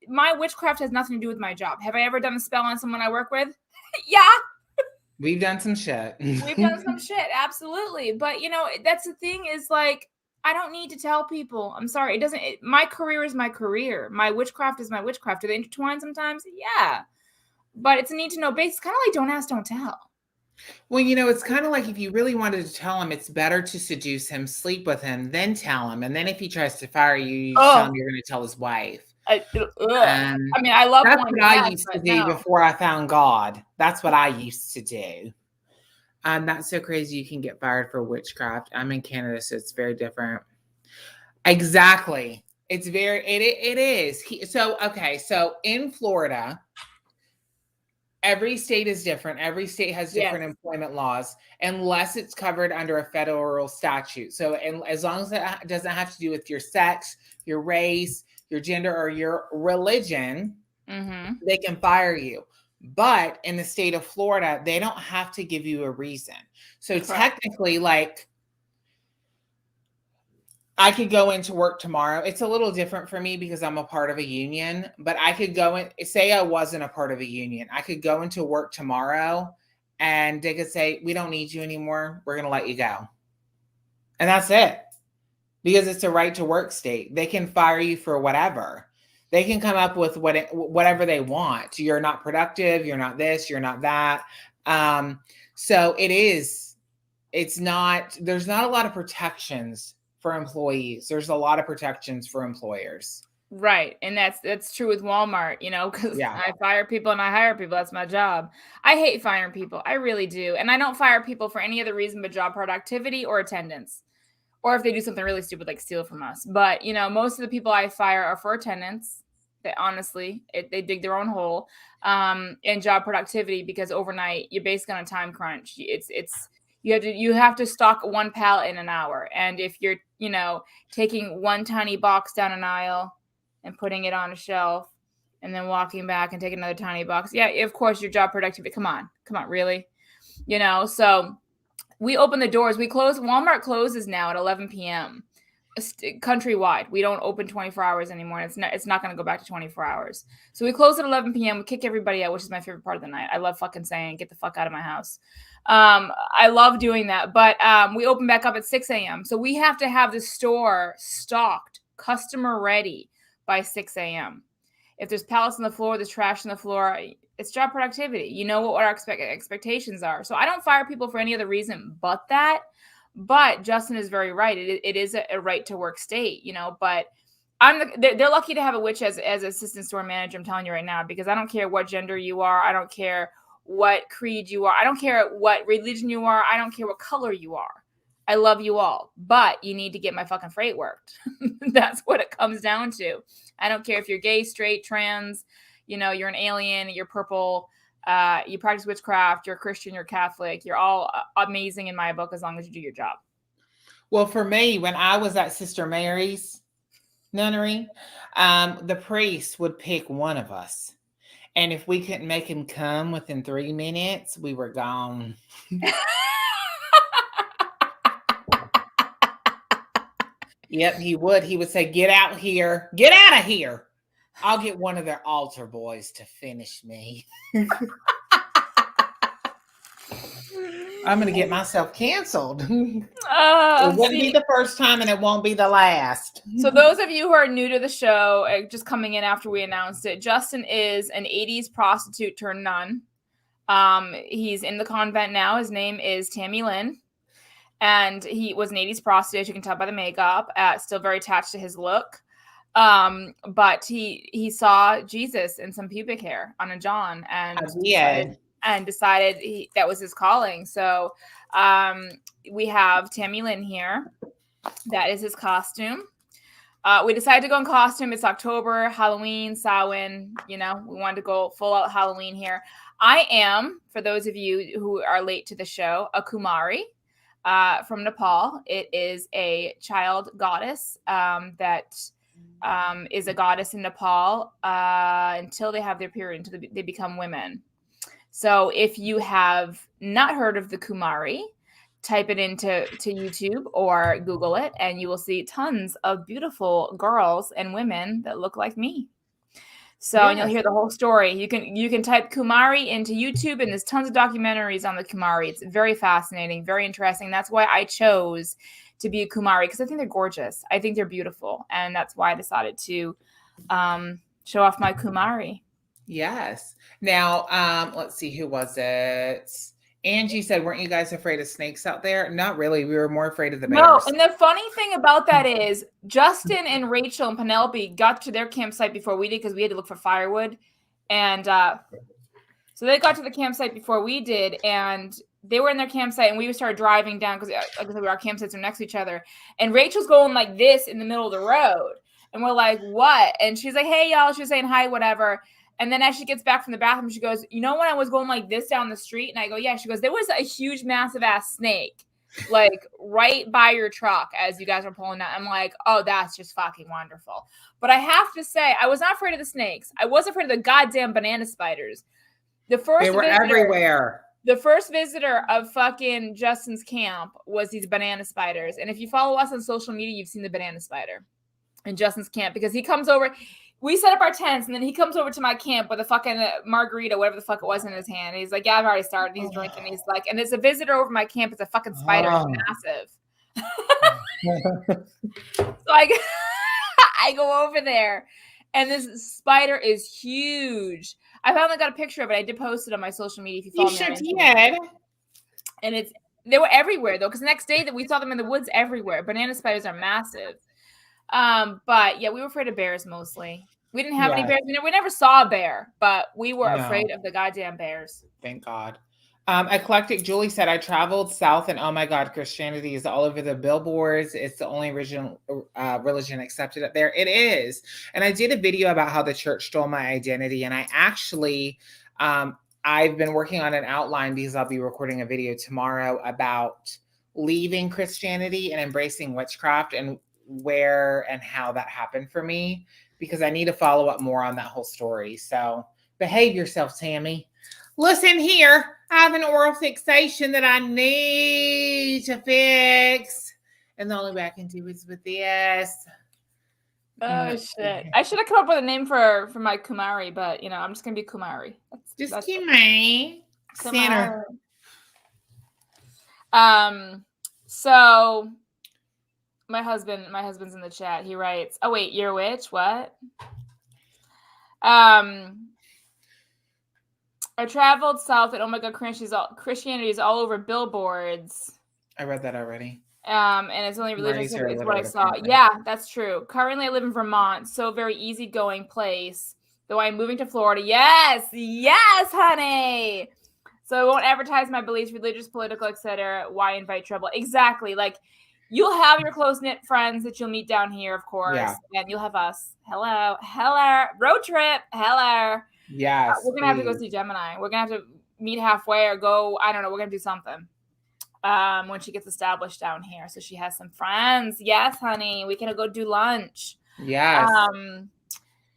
My witchcraft has nothing to do with my job. Have I ever done a spell on someone I work with? Yeah. We've done some shit. We've done some shit, absolutely. But, you know, that's the thing is, like, I don't need to tell people. I'm sorry. My career is my career. My witchcraft is my witchcraft. Do they intertwine sometimes? Yeah. But it's a need to know base. It's kind of like don't ask, don't tell. Well, you know, it's kind of like if you really wanted to tell him, it's better to seduce him, sleep with him, then tell him. And then if he tries to fire you, you tell him you're going to tell his wife. I mean, I love that's what I used to do before I found God. That's what I used to do. That's so crazy. You can get fired for witchcraft. I'm in Canada, so it's very different. Exactly. It's very, it is. So in Florida, every state is different. Every state has different employment laws, unless it's covered under a federal statute. So, and as long as it doesn't have to do with your sex, your race, your gender, or your religion, they can fire you. But in the state of Florida, they don't have to give you a reason. So technically, like, I could go into work tomorrow. It's a little different for me because I'm a part of a union, but I could go in, say I wasn't a part of a union. I could go into work tomorrow and they could say, we don't need you anymore. We're going to let you go. And that's it. Because it's a right to work state. They can fire you for whatever. They can come up with whatever they want. You're not productive. You're not this. You're not that. So there's not a lot of protections for employees. There's a lot of protections for employers. Right. And that's true with Walmart, you know, because I fire people and I hire people. That's my job. I hate firing people. I really do. And I don't fire people for any other reason but job productivity or attendance. Or if they do something really stupid, like steal from us. But, you know, most of the people I fire are for attendance. That honestly, they dig their own hole. And job productivity, because overnight you're basically on a time crunch. You have to stock one pallet in an hour. And if you're, you know, taking one tiny box down an aisle and putting it on a shelf and then walking back and taking another tiny box, yeah, of course your job productivity. Come on, really? You know, so we open the doors. Walmart closes now at 11 p.m. countrywide. We don't open 24 hours anymore. And it's not going to go back to 24 hours. So we close at 11 p.m. We kick everybody out, which is my favorite part of the night. I love fucking saying, get the fuck out of my house. I love doing that. But we open back up at 6 a.m. So we have to have the store stocked, customer ready by 6 a.m. If there's pallets on the floor, there's trash on the floor, it's job productivity. You know what our expectations are. So I don't fire people for any other reason but that. But Justin is very right. It is a right to work state, you know, but they're lucky to have a witch as assistant store manager. I'm telling you right now, because I don't care what gender you are. I don't care what creed you are. I don't care what religion you are. I don't care what color you are. I love you all, but you need to get my fucking freight worked. That's what it comes down to. I don't care if you're gay, straight, trans, you know, you're an alien, you're purple, you practice witchcraft, you're a Christian, you're Catholic, you're all amazing in my book as long as you do your job. Well, for me, when I was at Sister Mary's nunnery, the priest would pick one of us. And if we couldn't make him come within 3 minutes, we were gone. Yep, he would. He would say, get out here. Get out of here. I'll get one of their altar boys to finish me. I'm going to get myself canceled. It wouldn't be the first time and it won't be the last. So those of you who are new to the show, just coming in after we announced it, Justin is an 80s prostitute turned nun. He's in the convent now. His name is Tammy Lynn. And he was an 80s prostitute. You can tell by the makeup. Still very attached to his look. But he saw Jesus in some pubic hair on a John and decided that was his calling. So we have Tammy Lynn here. That is his costume. We decided to go in costume. It's October, Halloween, Samhain. You know, we wanted to go full out Halloween here. I am, for those of you who are late to the show, a Kumari. From Nepal. It is a child goddess that is a goddess in Nepal until they have their period, until they become women. So if you have not heard of the Kumari, type it into YouTube or Google it, and you will see tons of beautiful girls and women that look like me. So and you'll hear the whole story. You can type Kumari into YouTube, and there's tons of documentaries on the Kumari. It's very fascinating, very interesting. That's why I chose to be a Kumari, because I think they're gorgeous. I think they're beautiful, and that's why I decided to show off my Kumari. Yes. Now, let's see, who was it? Angie said, weren't you guys afraid of snakes out there? Not really. We were more afraid of the bears. No, and the funny thing about that is Justin and Rachel and Penelope got to their campsite before we did, because we had to look for firewood. And so they got to the campsite before we did, and they were in their campsite, and we started driving down because, like I said, our campsites are next to each other. And Rachel's going like this in the middle of the road. And we're like, what? And she's like, hey, y'all. She was saying hi, whatever. And then as she gets back from the bathroom, she goes, you know when I was going like this down the street? And I go, yeah. She goes, there was a huge, massive ass snake, like right by your truck as you guys were pulling out. I'm like, oh, that's just fucking wonderful. But I have to say, I was not afraid of the snakes. I was afraid of the goddamn banana spiders. They were everywhere. The first visitor of fucking Justin's camp was these banana spiders. And if you follow us on social media, you've seen the banana spider in Justin's camp, because he comes over. We set up our tents, and then he comes over to my camp with a fucking margarita, whatever the fuck it was, in his hand. And he's like, yeah, I've already started. And he's drinking. He's like, and there's a visitor over my camp. It's a fucking spider. It's massive. So I go over there, and this spider is huge. I finally got a picture of it. I did post it on my social media. If you follow me, sure did. And they were everywhere though, because the next day that we saw them in the woods everywhere. Banana spiders are massive. But yeah, we were afraid of bears mostly. We didn't have any bears. We never saw a bear, but we were afraid of the goddamn bears. Thank God. Eclectic Julie said, I traveled south, and oh my God, Christianity is all over the billboards. It's the only original religion accepted up there. It is. And I did a video about how the church stole my identity. And I actually, I've been working on an outline, because I'll be recording a video tomorrow about leaving Christianity and embracing witchcraft, and where and how that happened for me, because I need to follow up more on that whole story. So behave yourself, Tammy. Listen here, I have an oral fixation that I need to fix, and the only way I can do is with this. Oh shit! I should have come up with a name for my Kumari, but I'm just gonna be Kumari. That's Kumari. Center. So my husband's in the chat. He writes, "Oh wait, you're a witch? What?" I traveled south, and oh my God, Christianity is all over billboards. I read that already. And it's only religious. It's what I saw. Apparently. Yeah, that's true. Currently, I live in Vermont, so very easygoing place. Though I'm moving to Florida. Yes, honey. So I won't advertise my beliefs, religious, political, etc. Why invite trouble? Exactly. Like, you'll have your close-knit friends that you'll meet down here, of course. Yeah. And you'll have us. Hello. Road trip. Hello. Yes. We're going to have to go see Gemini. We're going to have to meet halfway or go, I don't know, we're going to do something when she gets established down here. So she has some friends. Yes, honey. We can go do lunch. Yes.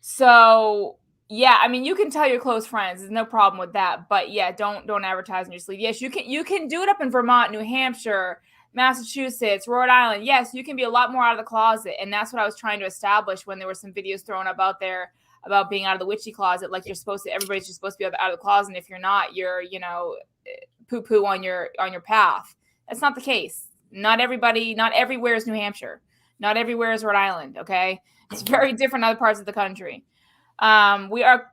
So, yeah, I mean, you can tell your close friends. There's no problem with that. But, yeah, don't advertise in your sleep. Yes, you can do it up in Vermont, New Hampshire, Massachusetts, Rhode Island. Yes, you can be a lot more out of the closet. And that's what I was trying to establish when there were some videos thrown up out there about being out of the witchy closet. Like, everybody's just supposed to be out of the closet. And if you're not, you're, poo-poo on your path. That's not the case. Not everywhere is New Hampshire. Not everywhere is Rhode Island. Okay. It's very different in other parts of the country. We are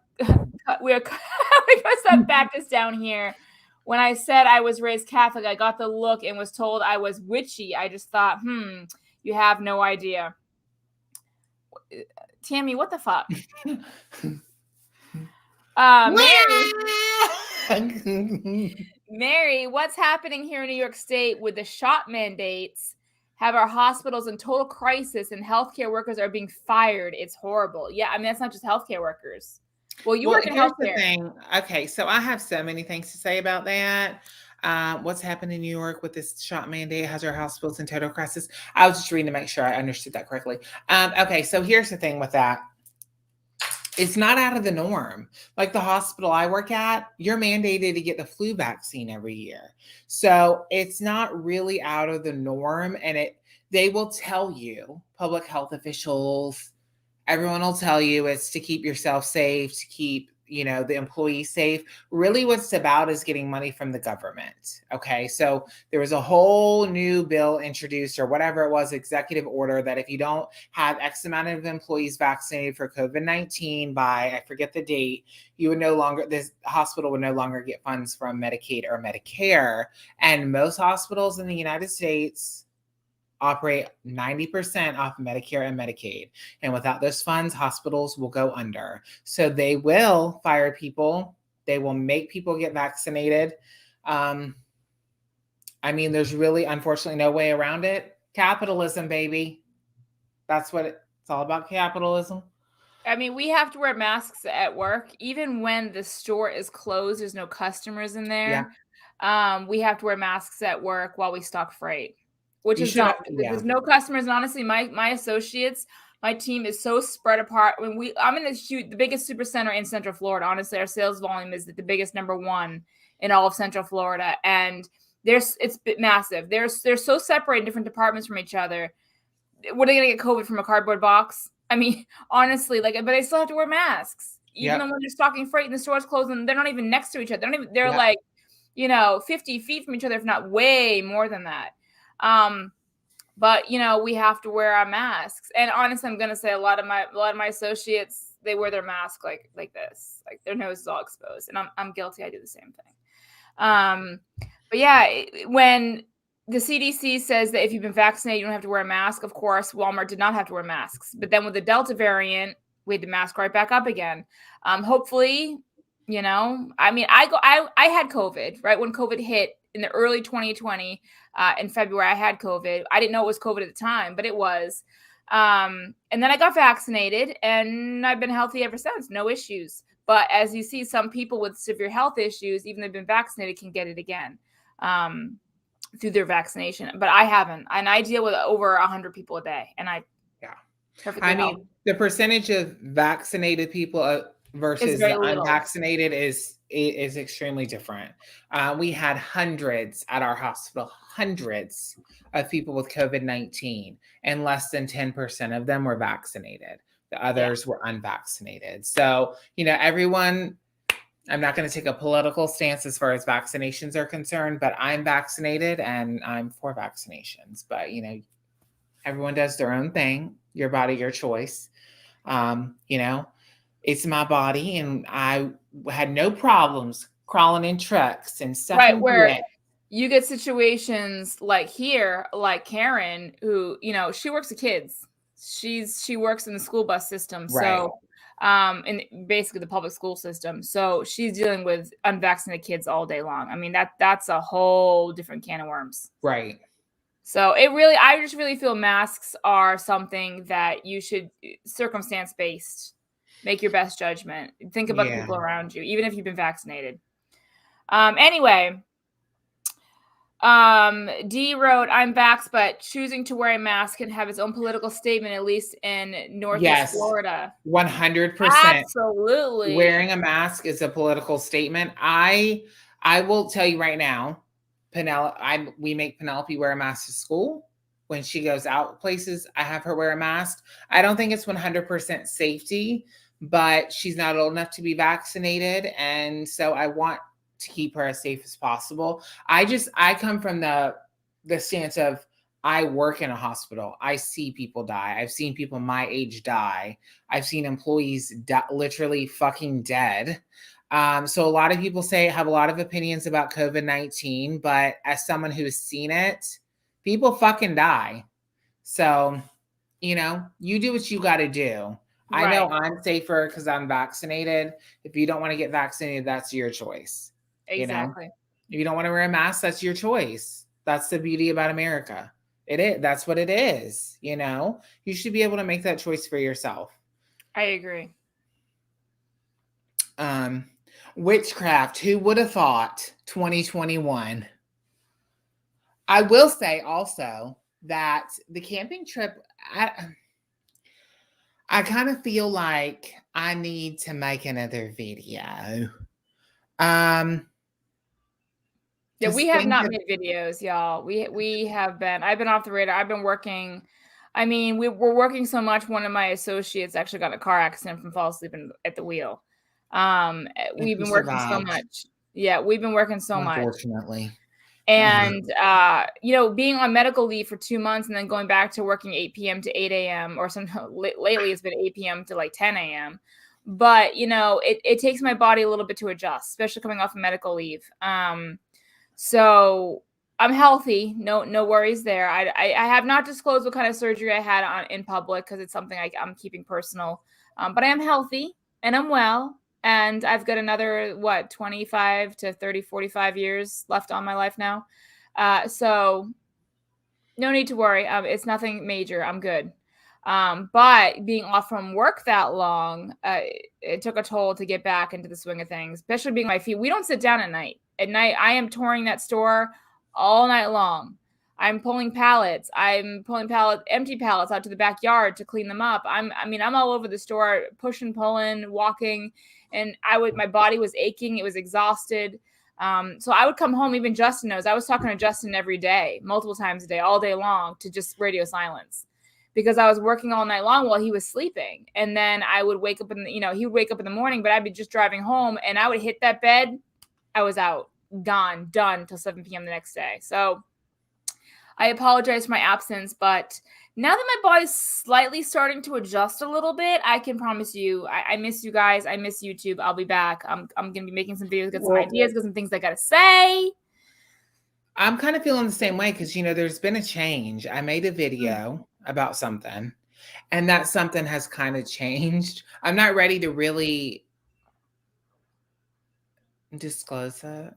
some Baptists down here. When I said I was raised Catholic, I got the look and was told I was witchy. I just thought, you have no idea. Tammy, what the fuck? Mary, what's happening here in New York State with the shot mandates? Have our hospitals in total crisis, and healthcare workers are being fired. It's horrible. Yeah, I mean, that's not just healthcare workers. Well, you work in healthcare. Thing. Okay, so I have so many things to say about that. What's happened in New York with this shot mandate? Has our hospitals in total crisis? I was just reading to make sure I understood that correctly. Okay, so here's the thing with that. It's not out of the norm. Like the hospital I work at, you're mandated to get the flu vaccine every year. So it's not really out of the norm. And they will tell you, public health officials, everyone will tell you it's to keep yourself safe, to keep, the employees safe. Really what it's about is getting money from the government. Okay. So there was a whole new bill introduced or whatever it was, executive order, that if you don't have X amount of employees vaccinated for COVID-19 by, I forget the date, this hospital would no longer get funds from Medicaid or Medicare. And most hospitals in the United States operate 90% off Medicare and Medicaid. And without those funds, hospitals will go under. So they will fire people. They will make people get vaccinated. There's really, unfortunately, no way around it. Capitalism, baby. That's what it's all about, capitalism. We have to wear masks at work. Even when the store is closed, there's no customers in there. Yeah. We have to wear masks at work while we stock freight. Which is dumb. There's no customers, and honestly, my associates, my team is so spread apart. I'm in the biggest super center in Central Florida. Honestly, our sales volume is the biggest number one in all of Central Florida, and it's massive. They're so separated in different departments from each other. What are they gonna get COVID from a cardboard box? Honestly, but they still have to wear masks, even when they're stocking freight and the store's closed, and they're not even next to each other. They're 50 feet from each other, if not way more than that. But we have to wear our masks. And honestly, I'm gonna say a lot of my associates, they wear their mask like this, like their nose is all exposed. And I'm guilty. I do the same thing. But yeah, when the CDC says that if you've been vaccinated, you don't have to wear a mask. Of course, Walmart did not have to wear masks. But then with the Delta variant, we had to mask right back up again. Hopefully, I had COVID right when COVID hit in the early 2020. In February, I had COVID. I didn't know it was COVID at the time, but it was. And then I got vaccinated, and I've been healthy ever since. No issues. But as you see, some people with severe health issues, even though they've been vaccinated, can get it again through their vaccination. But I haven't. And I deal with over 100 people a day. And the percentage of vaccinated people versus the unvaccinated is extremely different. We had hundreds at our hospital, hundreds of people with COVID-19, and less than 10% of them were vaccinated. The others were unvaccinated. So, everyone, I'm not going to take a political stance as far as vaccinations are concerned, but I'm vaccinated and I'm for vaccinations. But, everyone does their own thing. Your body, your choice. It's my body, and I had no problems crawling in trucks and stuff. Right, where you get situations like here, like Karen, who, she works with kids. She works in the school bus system. Right. So, in basically the public school system. So she's dealing with unvaccinated kids all day long. That's a whole different can of worms. Right. So I just really feel masks are something that you should circumstance-based. Make your best judgment. Think about the people around you, even if you've been vaccinated. Anyway, D wrote, "I'm vaxxed, but choosing to wear a mask can have its own political statement, at least in Northeast Florida." 100%. Absolutely. Wearing a mask is a political statement. I will tell you right now, we make Penelope wear a mask to school. When she goes out places, I have her wear a mask. I don't think it's 100% safety, but she's not old enough to be vaccinated. And so I want to keep her as safe as possible. I come from the stance of, I work in a hospital. I see people die. I've seen people my age die. I've seen employees literally fucking dead. So a lot of people have a lot of opinions about COVID-19, but as someone who's seen it, people fucking die. So, you do what you got to do. Right. I know I'm safer because I'm vaccinated. If you don't want to get vaccinated, that's your choice. Exactly. If you don't want to wear a mask, that's your choice. That's the beauty about America. It is. That's what it is. You should be able to make that choice for yourself. I agree. Witchcraft. Who would have thought 2021? I will say also that the camping trip, I kind of feel like I need to make another video. Yeah, we Just have think not of made videos, y'all. We have been. I've been off the radar. I've been working. I mean, we're working so much. One of my associates actually got in a car accident from falling asleep at the wheel. We've who been working so survived, much. Yeah, we've been working so much. unfortunately. And being on medical leave for 2 months and then going back to working 8 p.m. to 8 a.m. or lately it's been 8 p.m. to like 10 a.m. But it takes my body a little bit to adjust, especially coming off of medical leave. So I'm healthy. No worries there. I have not disclosed what kind of surgery I had in public because it's something I'm keeping personal. But I am healthy and I'm well. And I've got another, 25 to 30, 45 years left on my life now. So no need to worry. It's nothing major. I'm good. But being off from work that long, it took a toll to get back into the swing of things, especially being on my feet. We don't sit down at night. At night, I am touring that store all night long. I'm pulling pallets. Empty pallets out to the backyard to clean them up. I'm all over the store, pushing, pulling, walking, and my body was aching. It was exhausted. So I would come home, even Justin knows, I was talking to Justin every day, multiple times a day, all day long, to just radio silence because I was working all night long while he was sleeping. And then I would wake up he would wake up in the morning, but I'd be just driving home and I would hit that bed. I was out, gone, done till 7 p.m. the next day. So I apologize for my absence, but now that my body's slightly starting to adjust a little bit, I can promise you, I miss you guys. I miss YouTube. I'll be back. I'm going to be making some videos, got some ideas, got some things I got to say. I'm kind of feeling the same way because, there's been a change. I made a video about something, and that something has kind of changed. I'm not ready to really disclose it.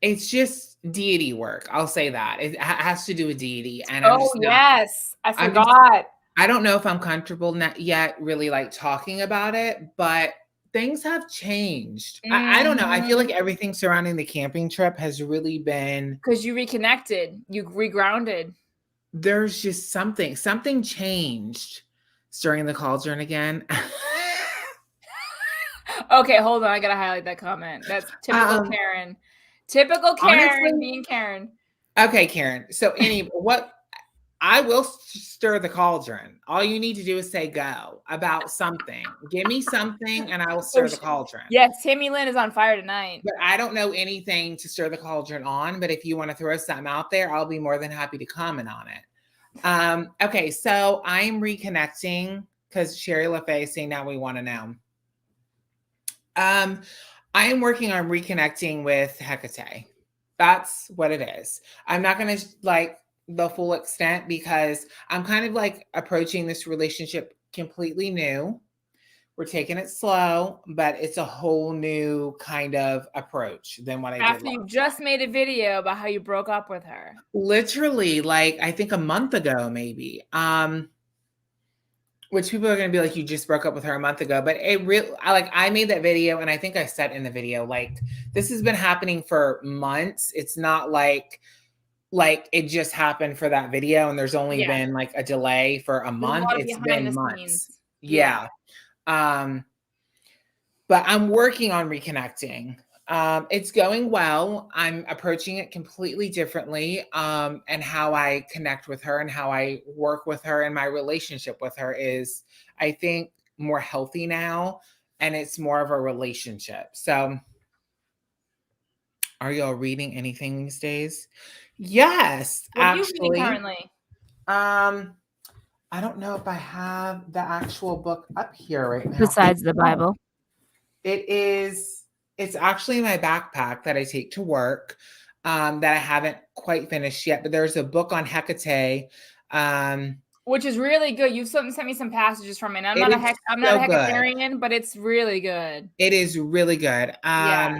It's just deity work. I'll say that. It has to do with deity. And yes. I forgot. I don't know if I'm comfortable yet really like talking about it, but things have changed. I don't know. I feel like everything surrounding the camping trip has really been... Because you reconnected. You regrounded. There's just something changed stirring the cauldron again. Okay, hold on. I got to highlight that comment. That's typical Karen. Typical Karen, honestly, being Karen. Okay, Karen. So I will stir the cauldron. All you need to do is say go about something. Give me something and I will stir the cauldron. Yes, Timmy Lynn is on fire tonight. But I don't know anything to stir the cauldron on. But if you want to throw something out there, I'll be more than happy to comment on it. Okay, so I'm reconnecting because Sherry LaFay is saying now we want to know. I am working on reconnecting with Hecate. That's what it is. I'm not going to like the full extent because I'm kind of like approaching this relationship completely new. We're taking it slow, but it's a whole new kind of approach than what I did. After you just made a video about how you broke up with her. Literally, like I think a month ago, maybe. Which people are going to be like, you just broke up with her a month ago. But I made that video and I think I said in the video, like, this has been happening for months. It's not like it just happened for that video and there's only been like a delay for a month. It's been months. Yeah. But I'm working on reconnecting. It's going well. I'm approaching it completely differently. And how I connect with her and how I work with her and my relationship with her is, I think, more healthy now. And it's more of a relationship. So are y'all reading anything these days? Yes, what are you reading currently? I don't know if I have the actual book up here right now. Besides the Bible. It's actually in my backpack that I take to work that I haven't quite finished yet, but there's a book on Hecate. Which is really good. You've sent me some passages from it. I'm not a Hecatarian, but it's really good. It is really good. Yeah.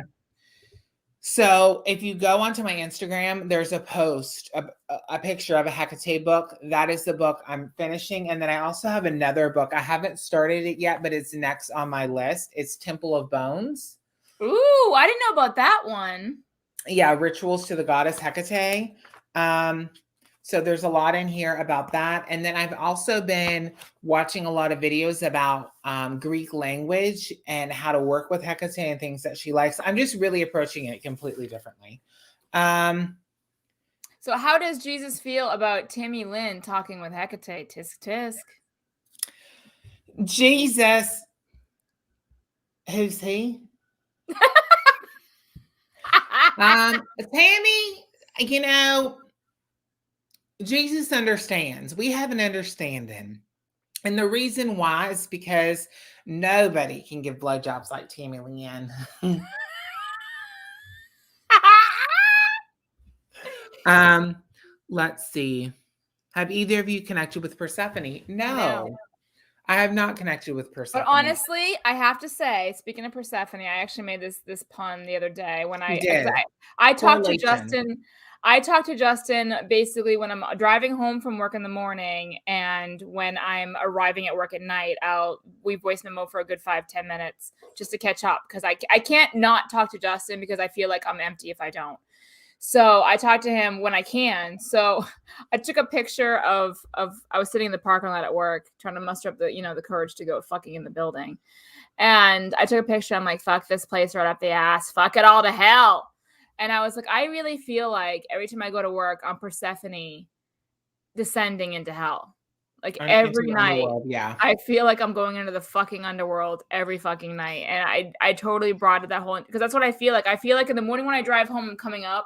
So if you go onto my Instagram, there's a post, a picture of a Hecate book. That is the book I'm finishing. And then I also have another book. I haven't started it yet, but it's next on my list. It's Temple of Bones. Ooh, I didn't know about that one. Yeah, Rituals to the Goddess Hecate. So there's a lot in here about that. And then I've also been watching a lot of videos about Greek language and how to work with Hecate and things that she likes. I'm just really approaching it completely differently. So how does Jesus feel about Tammy Lynn talking with Hecate? Tisk tisk. Jesus. Who's he? Tammy, you know, Jesus understands. We have an understanding. And the reason why is because nobody can give blowjobs like Tammy Lynn. Let's see. Have either of you connected with Persephone? No. I have not connected with Persephone. But honestly, I have to say, speaking of Persephone, I actually made this pun the other day when I talked to Justin. I talked to Justin basically when I'm driving home from work in the morning, and when I'm arriving at work at night, we voice memo for a good 5-10 minutes just to catch up, because I can't not talk to Justin because I feel like I'm empty if I don't. So I talk to him when I can. So I took a picture of I was sitting in the parking lot at work trying to muster up the courage to go fucking in the building. And I took a picture. I'm like, fuck this place right up the ass. Fuck it all to hell. And I was like, I really feel like every time I go to work, I'm Persephone descending into hell. Like every night, yeah. I feel like I'm going into the fucking underworld every fucking night. And I totally brought it that whole, because that's what I feel like. I feel like in the morning when I drive home, I'm coming up,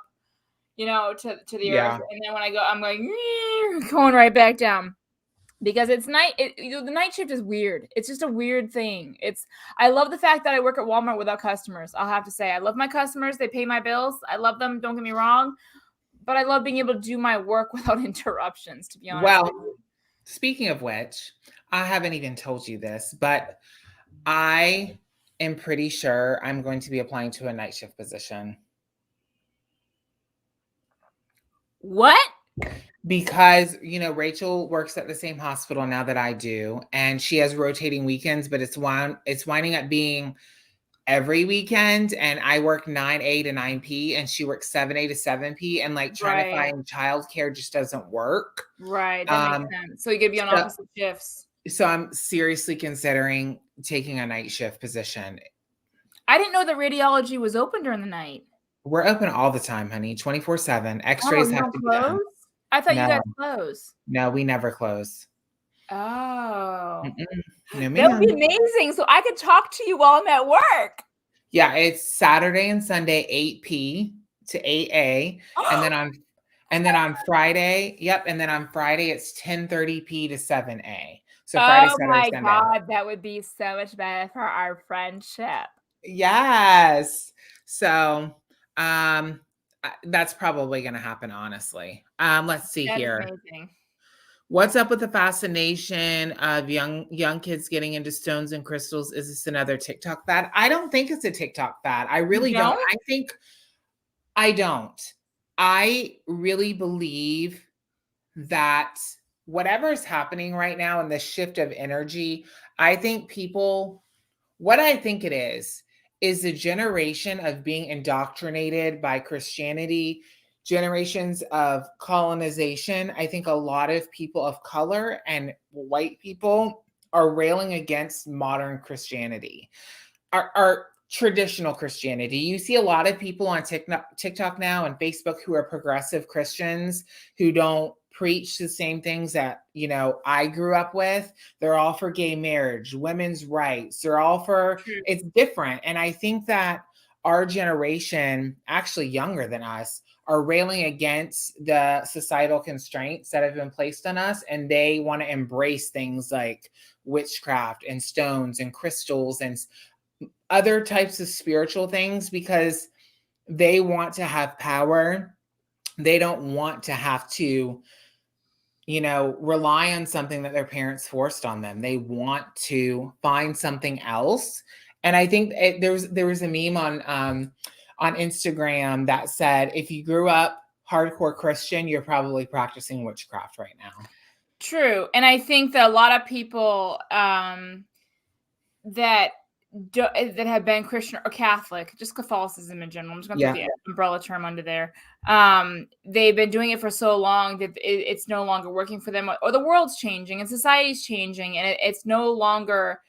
to the earth, and then when I go, I'm going right back down, because it's night. The night shift is weird. It's just a weird thing. I love the fact that I work at Walmart without customers. I'll have to say, I love my customers. They pay my bills. I love them. Don't get me wrong, but I love being able to do my work without interruptions, to be honest. Well, speaking of which, I haven't even told you this, but I am pretty sure I'm going to be applying to a night shift position. What? Because, Rachel works at the same hospital now that I do, and she has rotating weekends, but it's winding up being every weekend, and I work 9A to 9P, and she works 7A to 7P, and trying to find childcare just doesn't work. Right, that makes sense. So you're gonna be on opposite shifts. So I'm seriously considering taking a night shift position. I didn't know that radiology was open during the night. We're open all the time, honey, 24/7. X-rays have to be done. I thought you guys close. No, we never close. Oh. No, that would be amazing. So I could talk to you while I'm at work. Yeah, it's Saturday and Sunday, 8P to 8A. And then on Friday, and then on Friday it's 10:30P to 7A. So Friday, Saturday, Sunday. Oh my God, that would be so much better for our friendship. Yes. So that's probably going to happen, honestly. Let's see here. Amazing. What's up with the fascination of young kids getting into stones and crystals? Is this another TikTok fad? I don't think it's a TikTok fad. I really don't. I don't. I really believe that whatever is happening right now in the shift of energy, I think what I think it is a generation of being indoctrinated by Christianity, generations of colonization. I think a lot of people of color and white people are railing against modern Christianity, our traditional Christianity. You see a lot of people on TikTok now and Facebook who are progressive Christians who don't preach the same things that, I grew up with. They're all for gay marriage, women's rights. They're all for, it's different. And I think that our generation, actually younger than us, are railing against the societal constraints that have been placed on us. And they want to embrace things like witchcraft and stones and crystals and other types of spiritual things because they want to have power. They don't want to have to, rely on something that their parents forced on them. They want to find something else. And I think there was a meme on Instagram that said, if you grew up hardcore Christian, you're probably practicing witchcraft right now. True. And I think that a lot of people that have been Christian or Catholic, just Catholicism in general, I'm just going to put the umbrella term under there, They've been doing it for so long that it's no longer working for them, or the world's changing and society's changing, and it's no longer,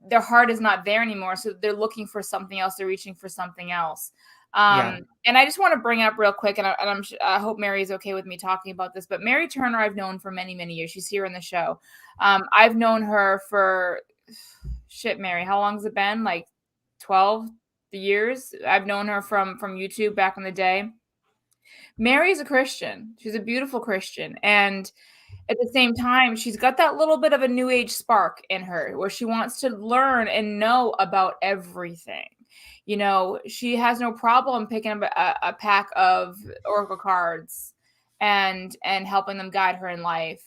their heart is not there anymore. So they're looking for something else. They're reaching for something else. And I just want to bring up real quick, and I hope Mary is okay with me talking about this, but Mary Turner I've known for many, many years. She's here in the show. I've known her for, Mary, how long has it been? Like 12 years. I've known her from YouTube back in the day. Mary's a Christian. She's a beautiful Christian. And at the same time, she's got that little bit of a new age spark in her where she wants to learn and know about everything. You know, she has no problem picking up a pack of oracle cards and helping them guide her in life.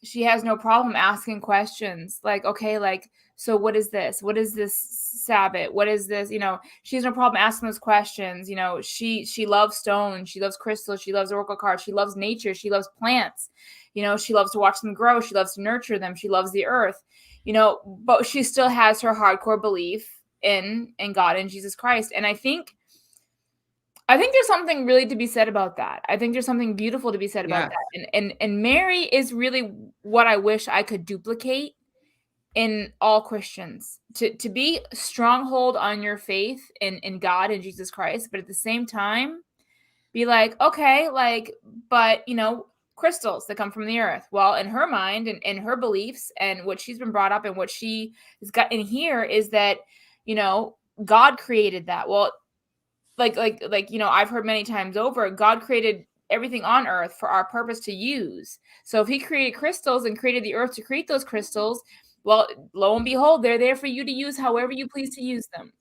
She has no problem asking questions like, okay, like, so what is this? What is this Sabbath? What is this? You know, she has no problem asking those questions. You know, she loves stone. She loves crystals. She loves oracle cards. She loves nature. She loves plants. You know, she loves to watch them grow. She loves to nurture them. She loves the earth, you know, but she still has her hardcore belief in God and Jesus Christ. And I think there's something really to be said about that. I think there's something beautiful to be said about that. And Mary is really what I wish I could duplicate in all Christians, to be a stronghold on your faith in God and Jesus Christ, but at the same time be like, okay, like, but you know, crystals that come from the earth. Well, in her mind and in her beliefs and what she's been brought up and what she has got in here is that, you know, God created that. Well, like, you know, I've heard many times over, God created everything on earth for our purpose to use. So if he created crystals and created the earth to create those crystals, well, lo and behold, they're there for you to use however you please to use them.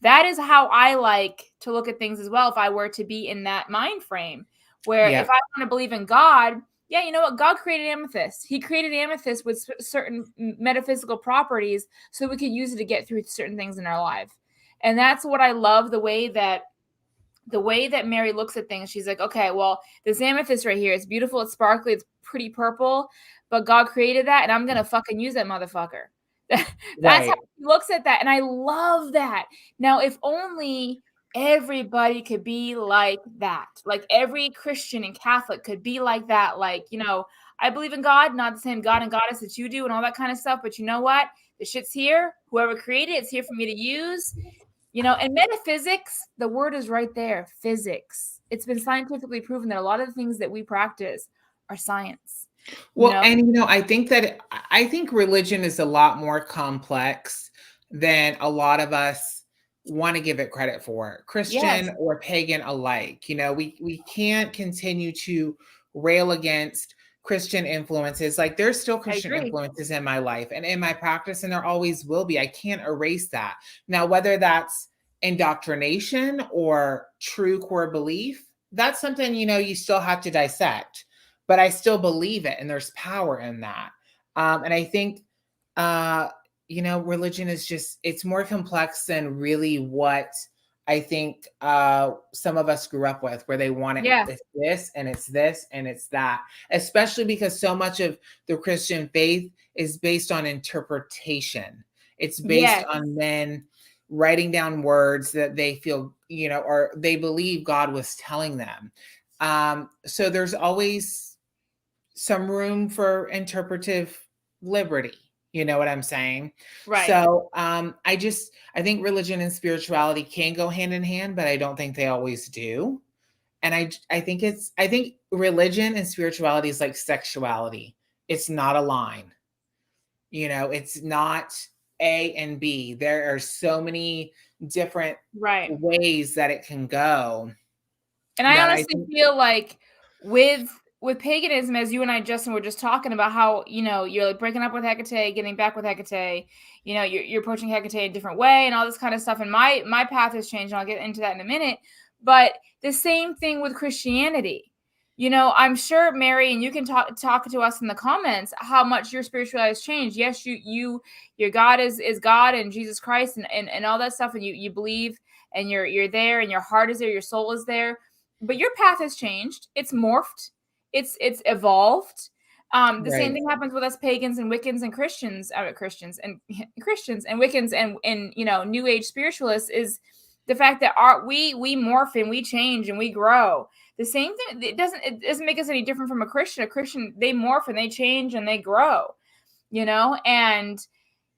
That is how I like to look at things as well. If I were to be in that mind frame where if I want to believe in God, yeah, you know what? God created amethyst. He created amethyst with certain metaphysical properties so we could use it to get through certain things in our life. And that's what I love, the way that Mary looks at things. She's like, okay, well, this amethyst right here, it's beautiful, it's sparkly, it's pretty purple, but God created that and I'm going to fucking use that motherfucker. That's how he looks at that. And I love that. Now, if only everybody could be like that, like every Christian and Catholic could be like that. Like, you know, I believe in God, not the same God and goddess that you do and all that kind of stuff. But you know what? The shit's here. Whoever created it, it's here for me to use. You know, and metaphysics, the word is right there, physics. It's been scientifically proven that a lot of the things that we practice are science. Well, and you know, I think religion is a lot more complex than a lot of us want to give it credit for, Christian or pagan alike. You know, we can't continue to rail against Christian influences. Like there's still Christian influences in my life and in my practice, and there always will be. I can't erase that. Now, whether that's indoctrination or true core belief, that's something, you know, you still have to dissect. But I still believe it, and there's power in that. And I think, you know, religion is just, it's more complex than really what I think some of us grew up with, where they want it, it's this, and it's this, and it's that. Especially because so much of the Christian faith is based on interpretation. It's based on men writing down words that they feel, you know, or they believe God was telling them. So there's always some room for interpretive liberty. You know what I'm saying? Right. So I think religion and spirituality can go hand in hand, but I don't think they always do. And I think religion and spirituality is like sexuality. It's not a line. You know, it's not A and B. There are so many different ways that it can go. And I honestly feel like with paganism, as you and I, Justin, were just talking about how, you know, you're like breaking up with Hecate, getting back with Hecate, you know, you're approaching Hecate a different way and all this kind of stuff. And my path has changed, and I'll get into that in a minute. But the same thing with Christianity. You know, I'm sure, Mary, and you can talk to us in the comments how much your spirituality has changed. Yes, your God is God and Jesus Christ and all that stuff, and you believe, and you're there, and your heart is there, your soul is there. But your path has changed. It's morphed. It's evolved. The same thing happens with us pagans and Wiccans and Christians and Wiccans and you know, New Age spiritualists is The fact that we morph and we change and we grow. The same thing. It doesn't make us any different from a Christian. A Christian, they morph and they change and they grow, and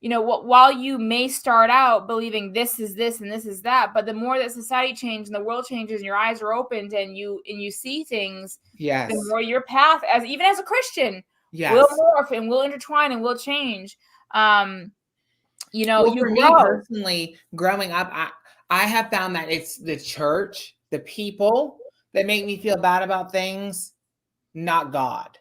while you may start out believing this is this and this is that, but the more that society changes and the world changes and your eyes are opened and you see things, yes, the more your path, even as a Christian, yes, will morph and will intertwine and will change. Well, you for me personally, growing up, I have found that it's the church, the people that make me feel bad about things, not God.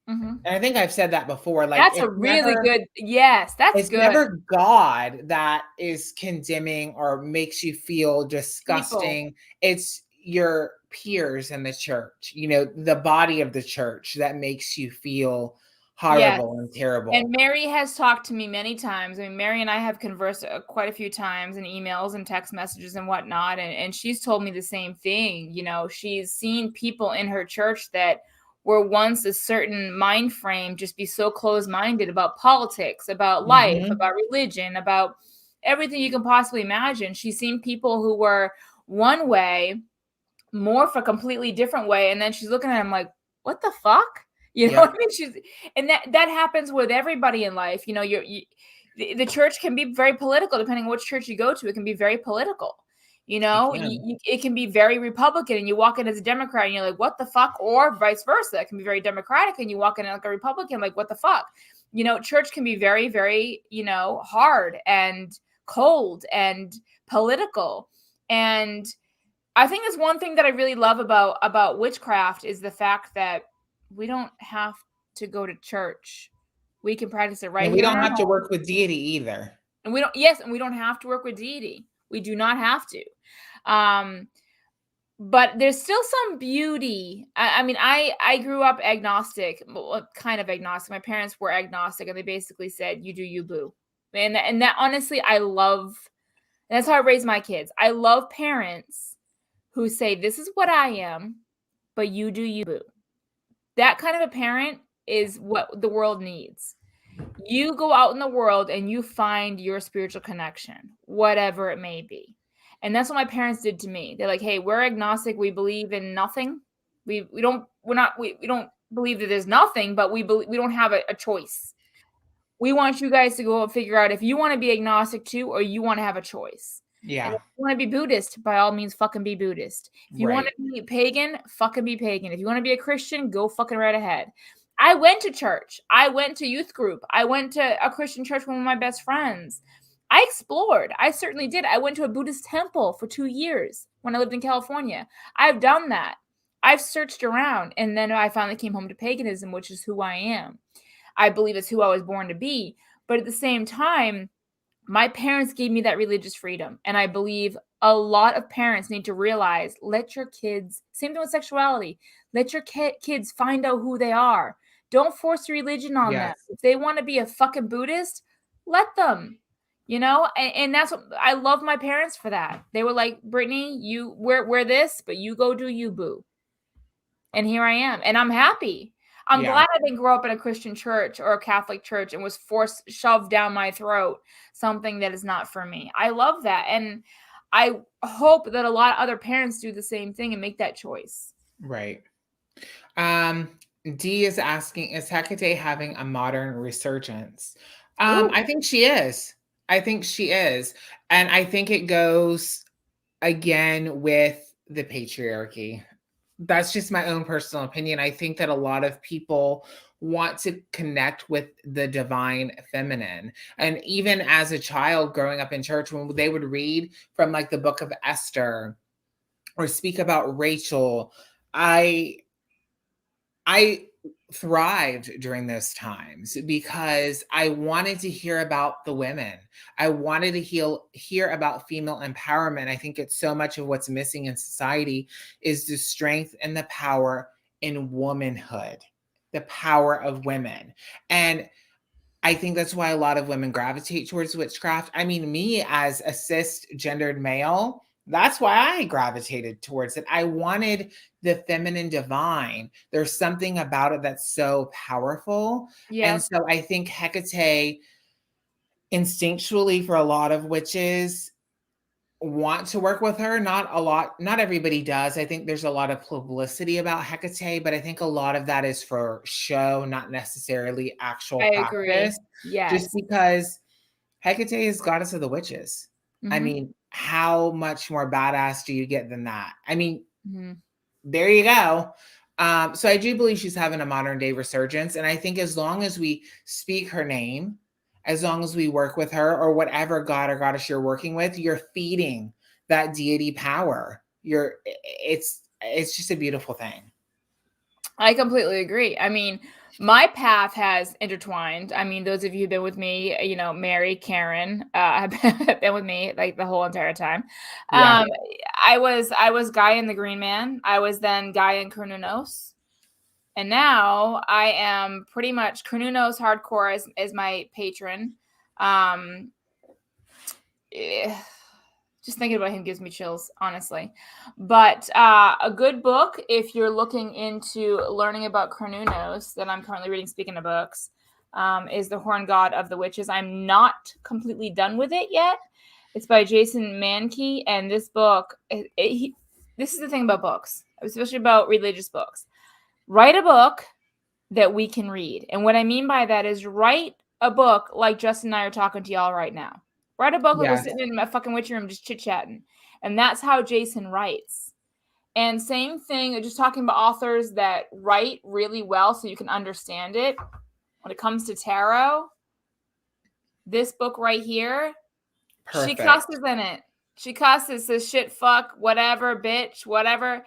Mm-hmm. And I think I've said that before. Like, that's a really good. Yes, that's it's good. Never God that is condemning or makes you feel disgusting. People. It's your peers in the church, the body of the church that makes you feel horrible and terrible. And Mary has talked to me many times. I mean, Mary and I have conversed quite a few times in emails and text messages and whatnot. And she's told me the same thing. She's seen people in her church that were once a certain mind frame just be so closed-minded about politics, about life, about religion, about everything you can possibly imagine. She's seen people who were one way morph a completely different way. And then she's looking at him like, what the fuck? You know what I mean? And that happens with everybody in life. The church can be very political, depending on which church you go to. It can be very political. It can be very Republican, and you walk in as a Democrat, and you're like, "What the fuck?" Or vice versa. It can be very Democratic, and you walk in like a Republican, like, "What the fuck?" Church can be very, very, hard and cold and political. And I think that's one thing that I really love about witchcraft is the fact that we don't have to go to church. We can practice it right here. And we don't have to work with deity either. And we don't have to work with deity. We do not have to. But there's still some beauty. I mean, I grew up agnostic, kind of agnostic. My parents were agnostic, and they basically said, "You do you, boo." And that honestly, I love. And that's how I raise my kids. I love parents who say, "This is what I am, but you do you, boo." That kind of a parent is what the world needs. You go out in the world and you find your spiritual connection, whatever it may be. And that's what my parents did to me. They're like, "Hey, we're agnostic. We believe in nothing. We don't believe that there's nothing, but we don't have a choice. We want you guys to go and figure out if you want to be agnostic too, or you want to have a choice." Yeah. And if you want to be Buddhist, by all means, fucking be Buddhist. If you want to be pagan, fucking be pagan. If you want to be a Christian, go fucking right ahead. I went to church. I went to youth group. I went to a Christian church with one of my best friends. I explored. I certainly did. I went to a Buddhist temple for 2 years when I lived in California. I've done that. I've searched around, and then I finally came home to paganism, which is who I am. I believe it's who I was born to be. But at the same time, my parents gave me that religious freedom. And I believe a lot of parents need to realize, let your kids, same thing with sexuality, let your kids find out who they are. Don't force religion on them. If they want to be a fucking Buddhist, let them, and that's what I love my parents for that. They were like, "Brittany, you wear this, but you go do you, boo." And here I am. And I'm happy. I'm glad I didn't grow up in a Christian church or a Catholic church and was shoved down my throat something that is not for me. I love that. And I hope that a lot of other parents do the same thing and make that choice. Right. D is asking, is Hecate having a modern resurgence? I think she is. And I think it goes again with the patriarchy. That's just my own personal opinion. I think that a lot of people want to connect with the divine feminine. And even as a child growing up in church, when they would read from like the book of Esther or speak about Rachel, I thrived during those times because I wanted to hear about the women. I wanted to hear about female empowerment. I think it's so much of what's missing in society is the strength and the power in womanhood, the power of women. And I think that's why a lot of women gravitate towards witchcraft. I mean, me as a cisgendered male, that's why I gravitated towards it. I wanted the feminine divine. There's something about it that's so powerful. And so I think Hecate, instinctually for a lot of witches, want to work with her. Not everybody does. I think there's a lot of publicity about Hecate, but I think a lot of that is for show, not necessarily actual I practice. agree. Yes. Just because Hecate is goddess of the witches. I mean, how much more badass do you get than that? I mean, there you go. So I do believe she's having a modern day resurgence. And I think as long as we speak her name, as long as we work with her or whatever god or goddess you're working with, you're feeding that deity power. It's just a beautiful thing. I completely agree. I mean, my path has intertwined. I mean, those of you who've been with me, you know, Mary, Karen, have been with me like the whole entire time. Yeah. I was Gaia in the Green Man. I was then Gaia in Cernunnos. And now I am pretty much Cernunnos hardcore as my patron. Just thinking about him gives me chills, honestly. But a good book, if you're looking into learning about Cernunnos, that I'm currently reading, speaking of books, is The Horn God of the Witches. I'm not completely done with it yet. It's by Jason Mankey, and this book, this is the thing about books, especially about religious books. Write a book that we can read. And what I mean by that is write a book like Justin and I are talking to y'all right now. Write a book like we're sitting in my fucking witchy room just chit-chatting. And that's how Jason writes. And same thing, just talking about authors that write really well so you can understand it. When it comes to tarot, this book right here, Perfect. She cusses in it. She cusses, says shit, fuck, whatever, bitch, whatever.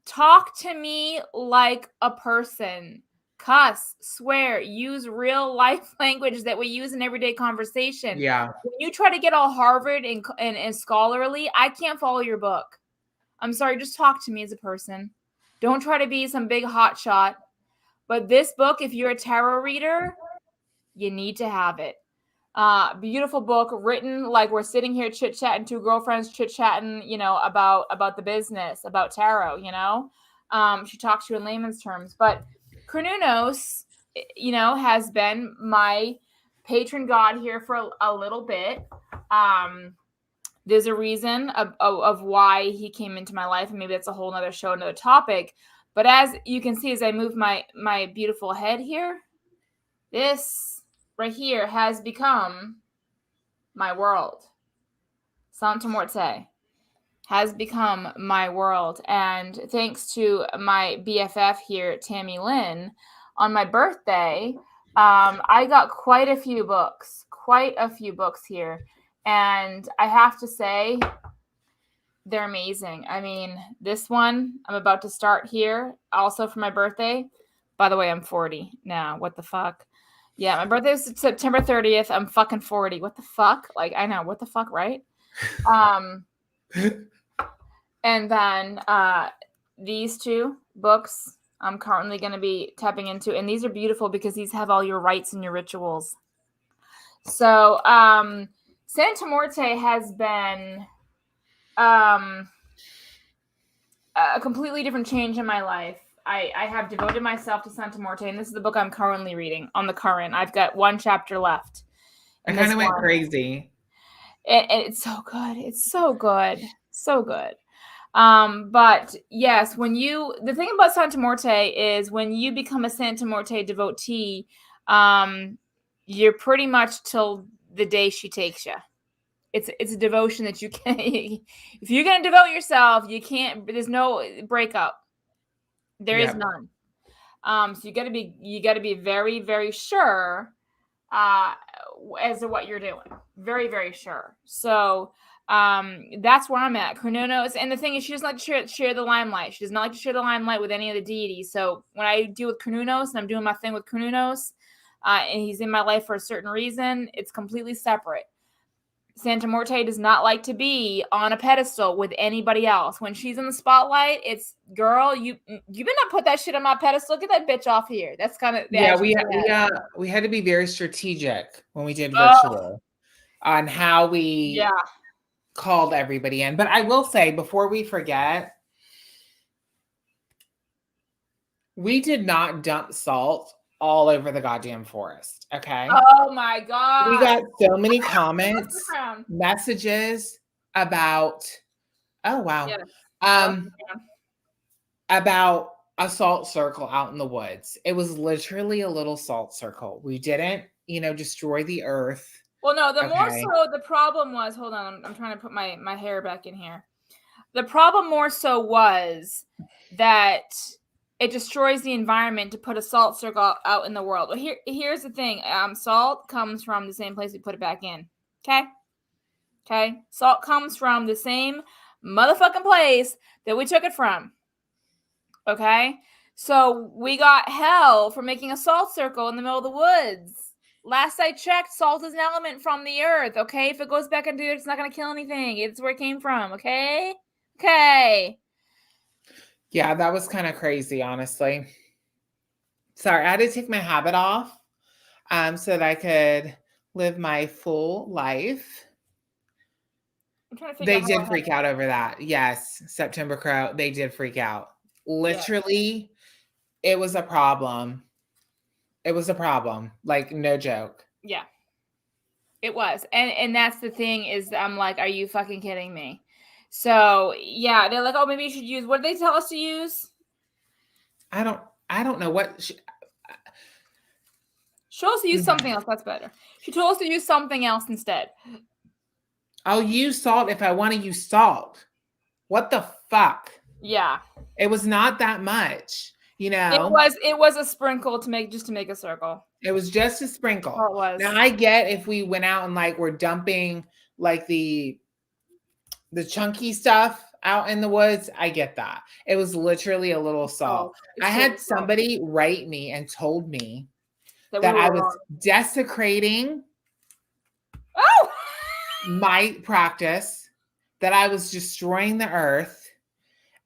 Talk to me like a person. Cuss, swear, use real life language that we use in everyday conversation. Yeah. When you try to get all Harvard and scholarly, I can't follow your book. I'm sorry, just talk to me as a person. Don't try to be some big hot shot. But this book, if you're a tarot reader, you need to have it. Beautiful book written like we're sitting here chit-chatting, two girlfriends chit-chatting, you know, about the business, about tarot, you know. She talks to you in layman's terms. But Cernunnos, you know, has been my patron god here for a little bit. There's a reason of why he came into my life, and maybe that's a whole nother show, another topic. But as you can see, as I move my beautiful head here, this right here has become my world. Santa Muerte has become my world. And thanks to my BFF here, Tammy Lynn, on my birthday, I got quite a few books here. And I have to say, they're amazing. I mean, this one I'm about to start here, also for my birthday. By the way, I'm 40 now. What the fuck? Yeah, my birthday is September 30th. I'm fucking 40. What the fuck? Like, I know. What the fuck, right? And then these two books I'm currently going to be tapping into. And these are beautiful because these have all your rites and your rituals. So Santa Muerte has been a completely different change in my life. I have devoted myself to Santa Muerte, and this is the book I'm currently reading on the current. I've got one chapter left. I kind of went crazy. And it's so good. It's so good. So good. But yes, the thing about Santa Muerte is when you become a Santa Muerte devotee, you're pretty much till the day she takes you. It's a devotion that you can. If you're gonna devote yourself, you can't. There's no breakup. There is none. So you got to be very, very sure as to what you're doing. Very, very sure. So that's where I'm at. Cernunnos, and the thing is, she doesn't like to share the limelight. She does not like to share the limelight with any of the deities. So when I deal with Cernunnos and I'm doing my thing with Cernunnos, and he's in my life for a certain reason, it's completely separate. Santa Muerte does not like to be on a pedestal with anybody else. When she's in the spotlight, it's, girl, you better not put that shit on my pedestal. Get that bitch off here. That's kind of we had to be very strategic when we did virtual on how we called everybody in. But I will say, before we forget, we did not dump salt all over the goddamn forest. Okay. Oh my God. We got so many comments, messages about, oh wow. Yeah. About a salt circle out in the woods. It was literally a little salt circle. We didn't, destroy the earth. Well, no, the more Okay. so the problem was, hold on, I'm trying to put my hair back in here. The problem more so was that it destroys the environment to put a salt circle out in the world. Well, here's the thing. Salt comes from the same place we put it back in. Okay? Salt comes from the same motherfucking place that we took it from. Okay? So we got hell for making a salt circle in the middle of the woods. Last I checked, salt is an element from the earth, okay? If it goes back into it, it's not going to kill anything. It's where it came from, okay? Okay. Yeah, that was kind of crazy, honestly. Sorry, I had to take my habit off so that I could live my full life. I'm trying to figure They out did freak out over that. Yes, September Crow, they did freak out. Literally, it was a problem. It was a problem. Like, no joke. Yeah. It was. And that's the thing is I'm like, are you fucking kidding me? So, yeah, they're like, oh, maybe you should use, what did they tell us to use? I don't know what. She told us to use something else. That's better. She told us to use something else instead. I'll use salt if I want to use salt. What the fuck? Yeah. It was not that much, It was a sprinkle to make a circle. It was just a sprinkle. Oh, it was. Now I get if we went out and like we're dumping like the chunky stuff out in the woods, I get that. It was literally a little salt. I had somebody write me and told me that I was desecrating my practice, that I was destroying the earth.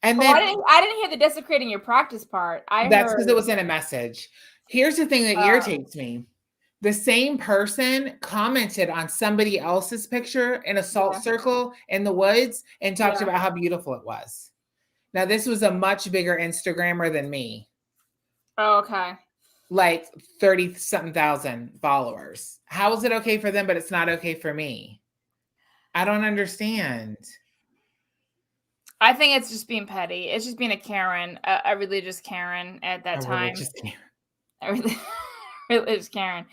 And then I didn't hear the desecrating your practice part. That's because it was in a message. Here's the thing that irritates me. The same person commented on somebody else's picture in a salt circle in the woods and talked about how beautiful it was. Now, this was a much bigger Instagrammer than me. Oh, okay. Like 30-something thousand followers. How is it okay for them, but it's not okay for me? I don't understand. I think it's just being petty. It's just being a Karen, a religious Karen at that time. A religious Karen.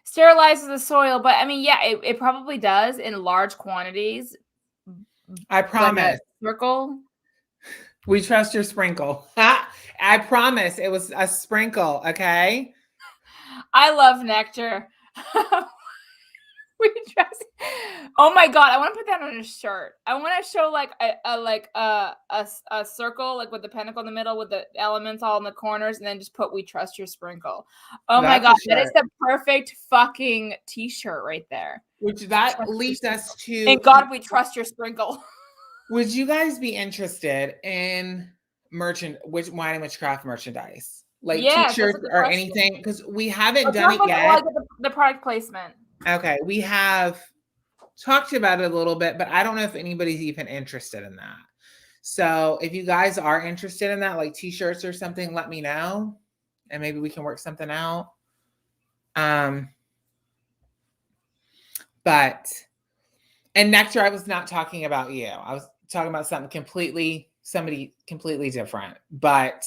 Sterilizes the soil, but I mean, yeah, it probably does in large quantities. I promise. Circle. We trust your sprinkle. I promise it was a sprinkle, okay? I love nectar. We trust. Oh my god, I want to put that on a shirt. I want to show like a circle like with the pentacle in the middle with the elements all in the corners, and then just put "We trust your sprinkle." Oh my god, that is the perfect fucking t-shirt right there. Which that leads us to. Thank God we trust your sprinkle. Would you guys be interested in wine and witchcraft merchandise, like t-shirts or anything? Because we haven't done it yet. The product placement. Okay, we have talked about it a little bit, but I don't know if anybody's even interested in that. So if you guys are interested in that, like t-shirts or something, let me know, and maybe we can work something out. But nectar, I was not talking about you. I was talking about somebody completely different. But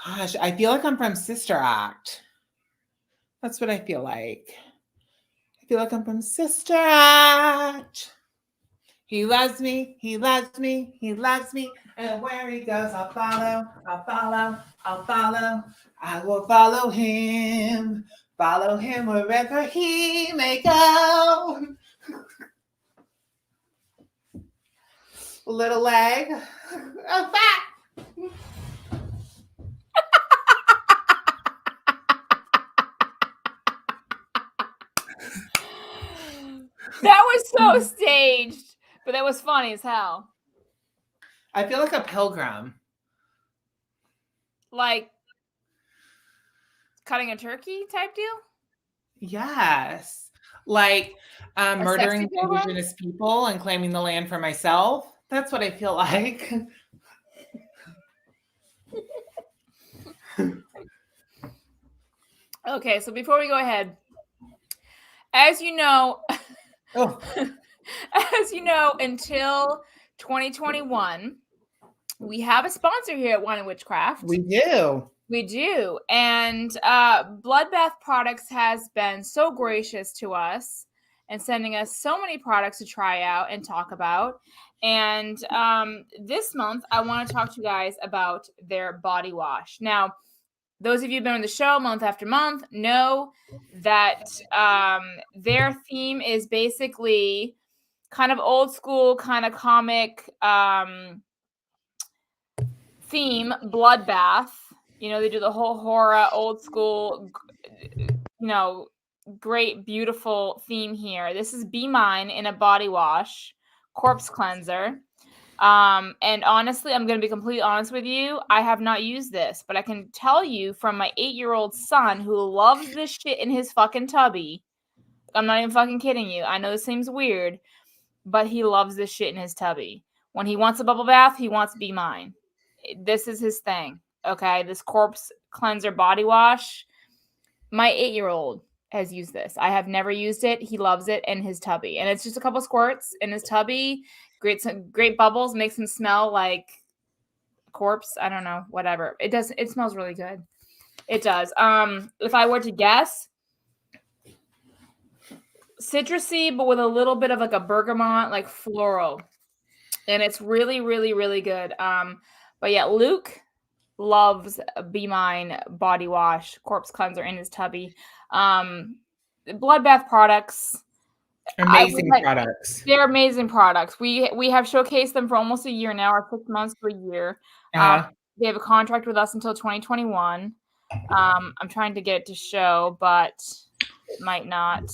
gosh, I feel like I'm from Sister Act. That's what I feel like. I feel like I'm from Sister Act. He loves me, he loves me, he loves me. And where he goes, I'll follow, I'll follow, I'll follow. I will follow him wherever he may go. Little leg. Oh, fat. That was so staged, but that was funny as hell. I feel like a pilgrim. Like cutting a turkey type deal? Yes. Like murdering indigenous people and claiming the land for myself. That's what I feel like. Okay, so before we go ahead, as you know, as you know, until 2021, we have a sponsor here at Wine and Witchcraft. We do. We do. And Bloodbath Products has been so gracious to us and sending us so many products to try out and talk about. And this month, I want to talk to you guys about their body wash. Now, those of you who've been on the show month after month know that their theme is basically kind of old school, kind of comic theme, bloodbath. You know, they do the whole horror, old school, you know, great, beautiful theme here. This is Be Mine in a body wash, corpse cleanser. And honestly, I'm going to be completely honest with you. I have not used this, but I can tell you from my 8-year-old son who loves this shit in his fucking tubby. I'm not even fucking kidding you. I know this seems weird, but he loves this shit in his tubby. When he wants a bubble bath, he wants Be Mine. This is his thing. Okay, this corpse cleanser body wash. My 8-year-old has used this. I have never used it. He loves it in his tubby, and it's just a couple squirts in his tubby. Great bubbles, makes him smell like a corpse. I don't know, whatever. It does. It smells really good. It does. If I were to guess, citrusy, but with a little bit of like a bergamot, like floral, and it's really, really, really good. But yeah, Luke loves Be Mine body wash, corpse cleanser in his tubby. Bloodbath Products. Amazing products. They're amazing products. We have showcased them for almost a year now, or 6 months to a year. They have a contract with us until 2021. I'm trying to get it to show, but it might not.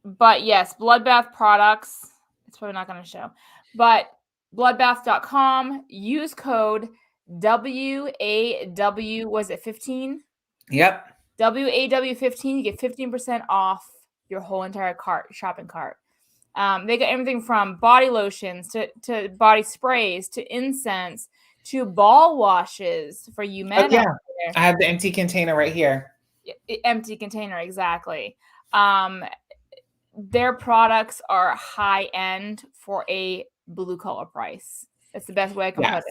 But yes, Bloodbath Products. It's probably not going to show. But bloodbath.com, use code WAW, was it 15? Yep. WAW15, you get 15% off your whole entire shopping cart. They got everything from body lotions to body sprays to incense to ball washes for you men. Oh, yeah. I have the empty container right here. Empty container, exactly. Their products are high end for a blue collar price. That's the best way I can put it.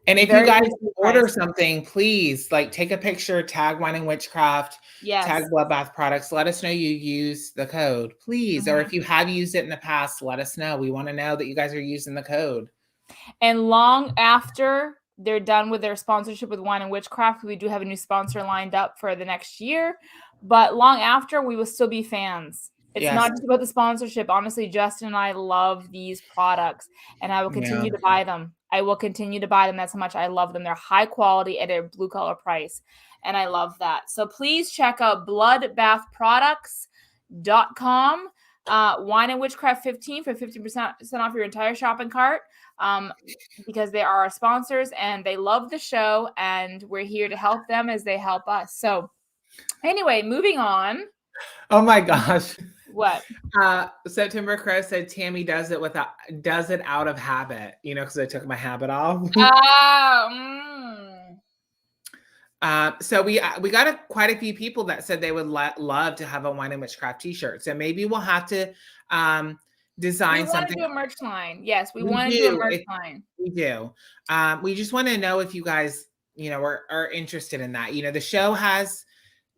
And if you guys order something, please take a picture, tag Wine and Witchcraft, tag Bloodbath Products. Let us know you use the code, please. Or if you have used it in the past, let us know. We want to know that you guys are using the code. And long after they're done with their sponsorship with Wine and Witchcraft, we do have a new sponsor lined up for the next year. But long after, we will still be fans. It's not just about the sponsorship. Honestly, Justin and I love these products, and I will continue to buy them. I will continue to buy them. That's how much I love them. They're high quality at a blue collar price, and I love that. So please check out bloodbathproducts.com. Wine and Witchcraft 15 for 50% off your entire shopping cart, because they are our sponsors, and they love the show, and we're here to help them as they help us. So anyway, moving on. Oh my gosh. What? September Crow said Tammy does it out of habit, because I took my habit off. So we got quite a few people that said they would love to have a Wine and Witchcraft t-shirt. So maybe we'll have to design something. We want to do a merch line. Yes, we want to do a merch line. We do. We just want to know if you guys, are interested in that. The show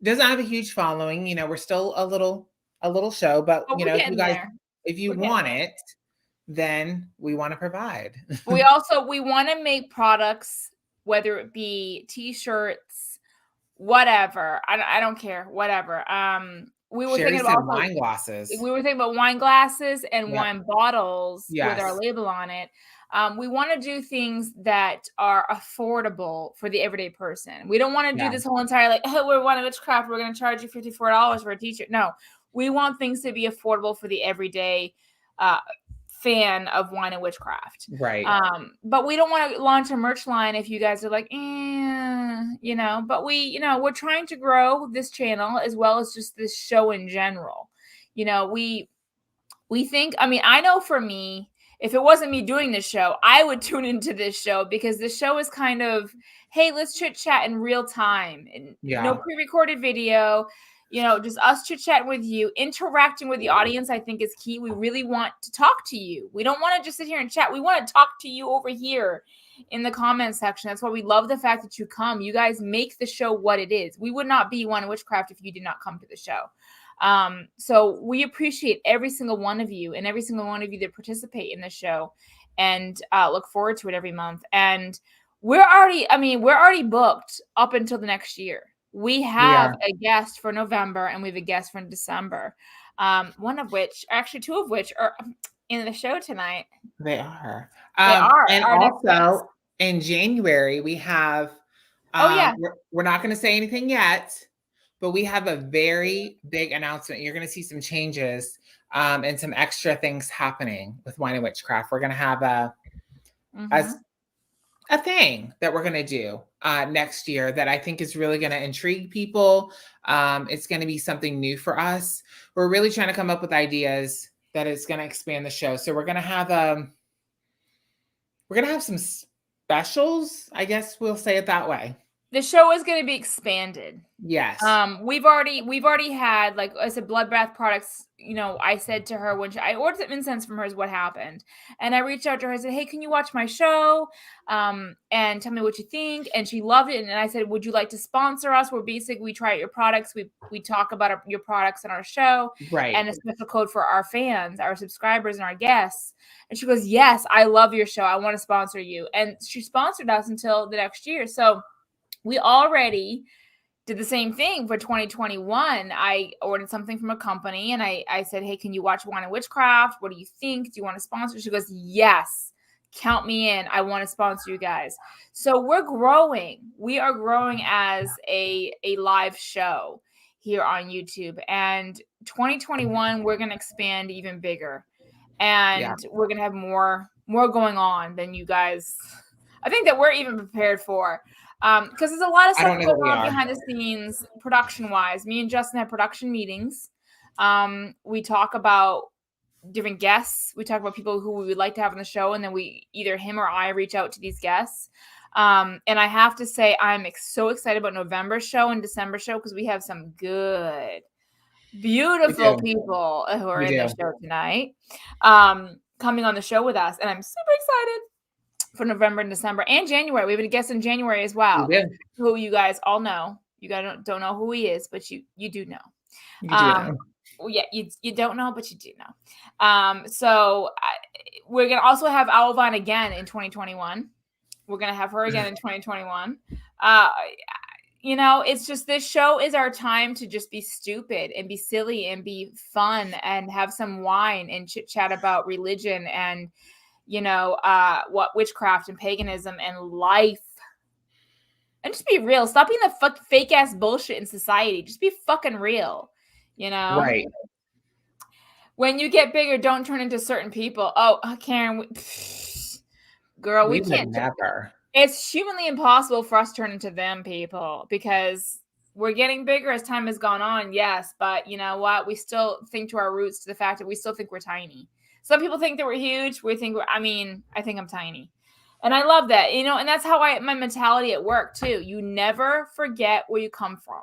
doesn't have a huge following. We're still a little show, but if you guys, if you want it, then we want to provide. we want to make products, whether it be t-shirts, whatever. I don't care, whatever. We were thinking about wine glasses. We were thinking about wine glasses and wine bottles with our label on it. We want to do things that are affordable for the everyday person. We don't want to do this whole entire we're Wine and Witchcraft, we're going to charge you $54 for a t-shirt. No, we want things to be affordable for the everyday fan of Wine and Witchcraft. Right. But we don't want to launch a merch line if you guys are but we're trying to grow this channel as well as just this show in general. We think, I know for me, if it wasn't me doing this show, I would tune into this show because this show is kind of, hey, let's chit chat in real time and no pre-recorded video. just us chit-chatting with you, interacting with the audience, I think is key. We really want to talk to you. We don't want to just sit here and chat. We want to talk to you over here in the comment section. That's why we love the fact that you come. You guys make the show what it is. We would not be Wine Witchcraft if you did not come to the show. So we appreciate every single one of you and every single one of you that participate in the show, and look forward to it every month. And we're already booked up until the next year. We have a guest for November and we have a guest for December. Two of which are in the show tonight. They are. And also in January we have. We're not going to say anything yet, but we have a very big announcement. You're going to see some changes and some extra things happening with Wine and Witchcraft. We're going to have a thing that we're going to do next year that I think is really going to intrigue people. It's going to be something new for us. We're really trying to come up with ideas that is going to expand the show. So we're going to have some specials, I guess we'll say it that way. The show is going to be expanded. Yes. We've already had, like I said, Bloodbath products. I said to her when I ordered some incense from her is what happened. And I reached out to her. I said, hey, can you watch my show? And tell me what you think. And she loved it. And I said, would you like to sponsor us? Where basically we try out your products. We talk about your products on our show. Right. And a special code for our fans, our subscribers, and our guests. And she goes, yes, I love your show. I want to sponsor you. And she sponsored us until the next year. So we already did the same thing for 2021. I ordered something from a company and I said, hey, can you watch Wine and Witchcraft? What do you think? Do you want to sponsor? She goes, yes, count me in. I want to sponsor you guys. So we're growing. We are growing as a live show here on YouTube. And 2021, we're going to expand even bigger. And we're going to have more going on than you guys, I think, that we're even prepared for. Because there's a lot of stuff going on behind the scenes, production-wise. Me and Justin have production meetings. We talk about different guests. We talk about people who we would like to have on the show, and then either him or I reach out to these guests. And I have to say, I'm so excited about November's show and December's show because we have some good, beautiful people who are in the show tonight coming on the show with us, and I'm super excited for November and December and January. We have a guest in January as well, who you guys all know. You guys don't know who he is, but you do know. You do know. Well, yeah, you don't know, but you do know. So we're going to also have Alvine again in 2021. We're going to have her again in 2021. It's just, this show is our time to just be stupid and be silly and be fun and have some wine and chit chat about religion and what witchcraft and paganism and life, and just be real. Stop being the fake ass bullshit in society. Just be fucking real, Right. When you get bigger, don't turn into certain people. Oh, Karen, girl, we can't. Never. It's humanly impossible for us to turn into them people because we're getting bigger as time has gone on. Yes, but you know what? We still think to our roots, to the fact that we still think we're tiny. Some people think that we're huge. I think I'm tiny. And I love that, and that's how my mentality at work too. You never forget where you come from.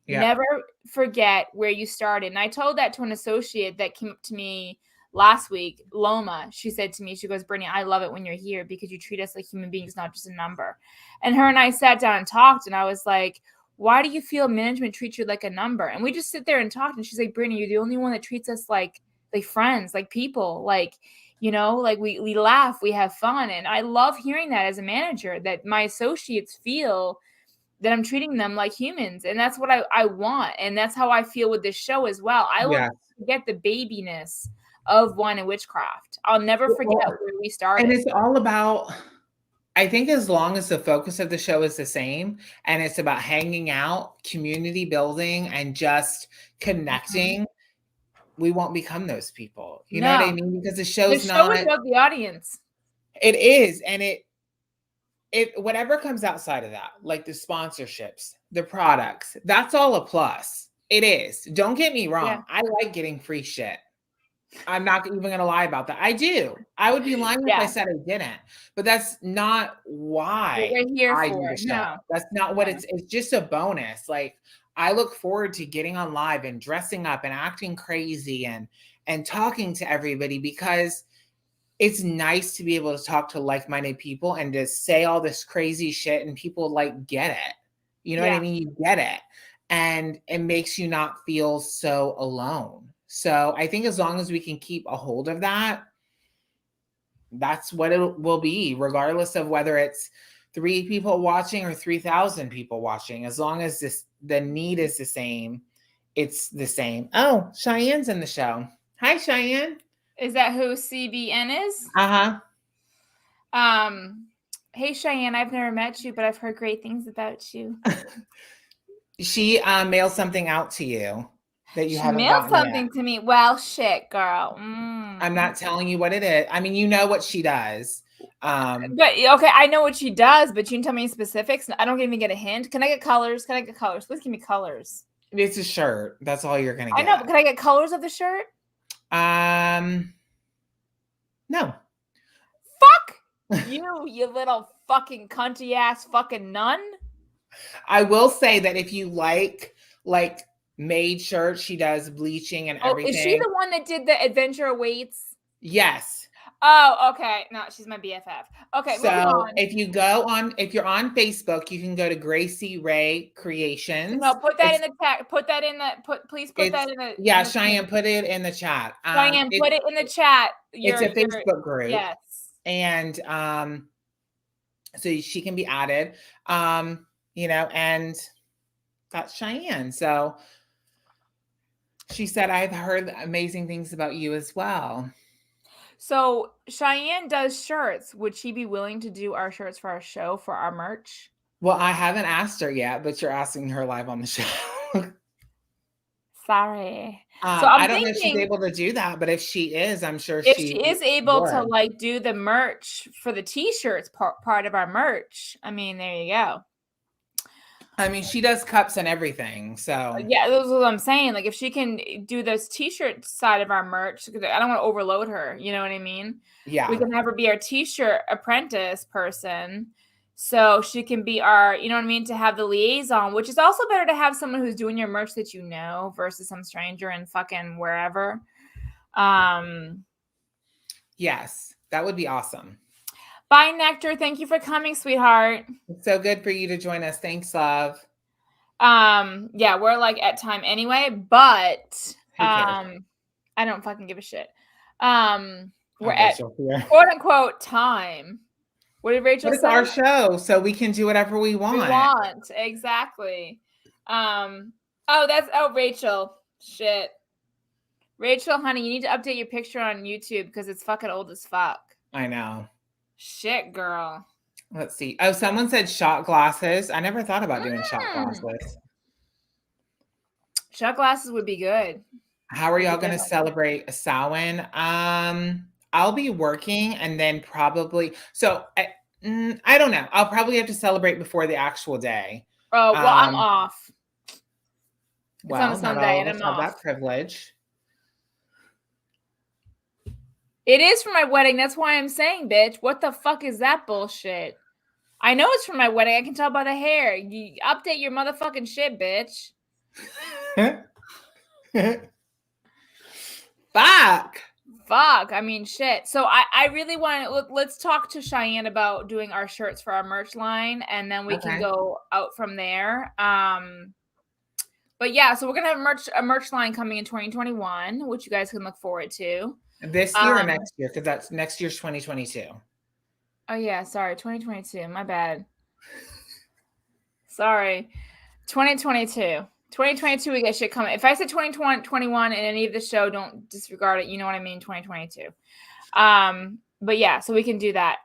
Yeah. Never forget where you started. And I told that to an associate that came up to me last week, Loma. She said to me, she goes, Brittany, I love it when you're here because you treat us like human beings, not just a number. And her and I sat down and talked, and I was like, why do you feel management treats you like a number? And we just sit there and talk. And she's like, Brittany, you're the only one that treats us like friends, like people, like we laugh, we have fun. And I love hearing that as a manager, that my associates feel that I'm treating them like humans. And that's what I want. And that's how I feel with this show as well. I will forget the babiness of Wine and Witchcraft. I'll never forget where we started. And it's all about, I think, as long as the focus of the show is the same and it's about hanging out, community building, and just connecting, we won't become those people. You know what I mean? Because the show is about the audience. It is. And it whatever comes outside of that, like the sponsorships, the products, that's all a plus. It is. Don't get me wrong. Yeah. I like getting free shit. I'm not even going to lie about that. I do. I would be lying if I said I didn't. But that's not why we're here I for do the show. No. That's not what it's just a bonus. Like, I look forward to getting on live and dressing up and acting crazy and talking to everybody, because it's nice to be able to talk to like-minded people and to say all this crazy shit and people like get it. You know what I mean? You get it. And it makes you not feel so alone. So I think as long as we can keep a hold of that, that's what it will be, regardless of whether it's 3 people watching or 3,000 people watching. As long as the need is the same, it's the same. Oh, Cheyenne's in the show. Hi, Cheyenne. Is that who CBN is? Uh-huh. Hey, Cheyenne, I've never met you, but I've heard great things about you. She mailed something out to you that you haven't mailed gotten something yet. to me. Well, shit, girl. I'm not telling you what it is. I mean, you know what she does. But okay, I know what she does, but you can tell me specifics. I don't even get a hint. Can I get colors? Please give me colors. It's a shirt. That's all you're gonna get. I know, but can I get colors of the shirt? No. Fuck you little fucking cunty ass fucking nun. I will say that if you like made shirts, she does bleaching and everything. Is she the one that did the Adventure Awaits? Yes. Oh, okay. No, she's my BFF. Okay, so if you're on Facebook, you can go to Gracie Ray Creations. No, put that in the chat. Please put that in the. Yeah, Cheyenne, put it in the chat. Cheyenne, put it in the chat. It's a Facebook group. Yes. And so she can be added. And that's Cheyenne. So she said, I've heard amazing things about you as well. So Cheyenne does shirts. Would she be willing to do our shirts for our show, for our merch? Well, I haven't asked her yet, but you're asking her live on the show. Sorry. So I don't know if she's able to do that, but if she is, I'm sure if she is able to do the merch for the t-shirts part of our merch. I mean, there you go. I mean, she does cups and everything. So yeah, that's what I'm saying. Like if she can do this t-shirt side of our merch, because I don't want to overload her. You know what I mean? Yeah. We can have her be our t-shirt apprentice person. So she can be our, you know what I mean, to have the liaison, which is also better to have someone who's doing your merch that you know versus some stranger in fucking wherever. Yes, that would be awesome. Bye, Nectar. Thank you for coming, sweetheart. It's so good for you to join us. Thanks, love. Yeah, we're like at time anyway, but I don't fucking give a shit. We're at quote unquote time. What did Rachel say? It's our show, so we can do whatever we want. Exactly. Rachel. Shit. Rachel, honey, you need to update your picture on YouTube because it's fucking old as fuck. I know. Shit, girl. Let's see. Oh, someone said shot glasses. I never thought about doing shot glasses. Shot glasses would be good. How are y'all going to celebrate Samhain? I'll be working and then probably. So I don't know. I'll probably have to celebrate before the actual day. Oh, well, I'm off. Well, it's on a Sunday and I'm off. That privilege. It is for my wedding. That's why I'm saying, bitch. What the fuck is that bullshit? I know it's for my wedding. I can tell by the hair. You update your motherfucking shit, bitch. Fuck. I mean, shit. So I really want to let's talk to Cheyenne about doing our shirts for our merch line, and then we can go out from there. But yeah, so we're gonna have a merch line coming in 2021, which you guys can look forward to. This year or next year? Because that's next year's 2022. Oh yeah, sorry, 2022. My bad. Sorry, 2022. 2022, we get shit coming. If I said 2021 in any of the show, don't disregard it. You know what I mean? 2022. But yeah, so we can do that.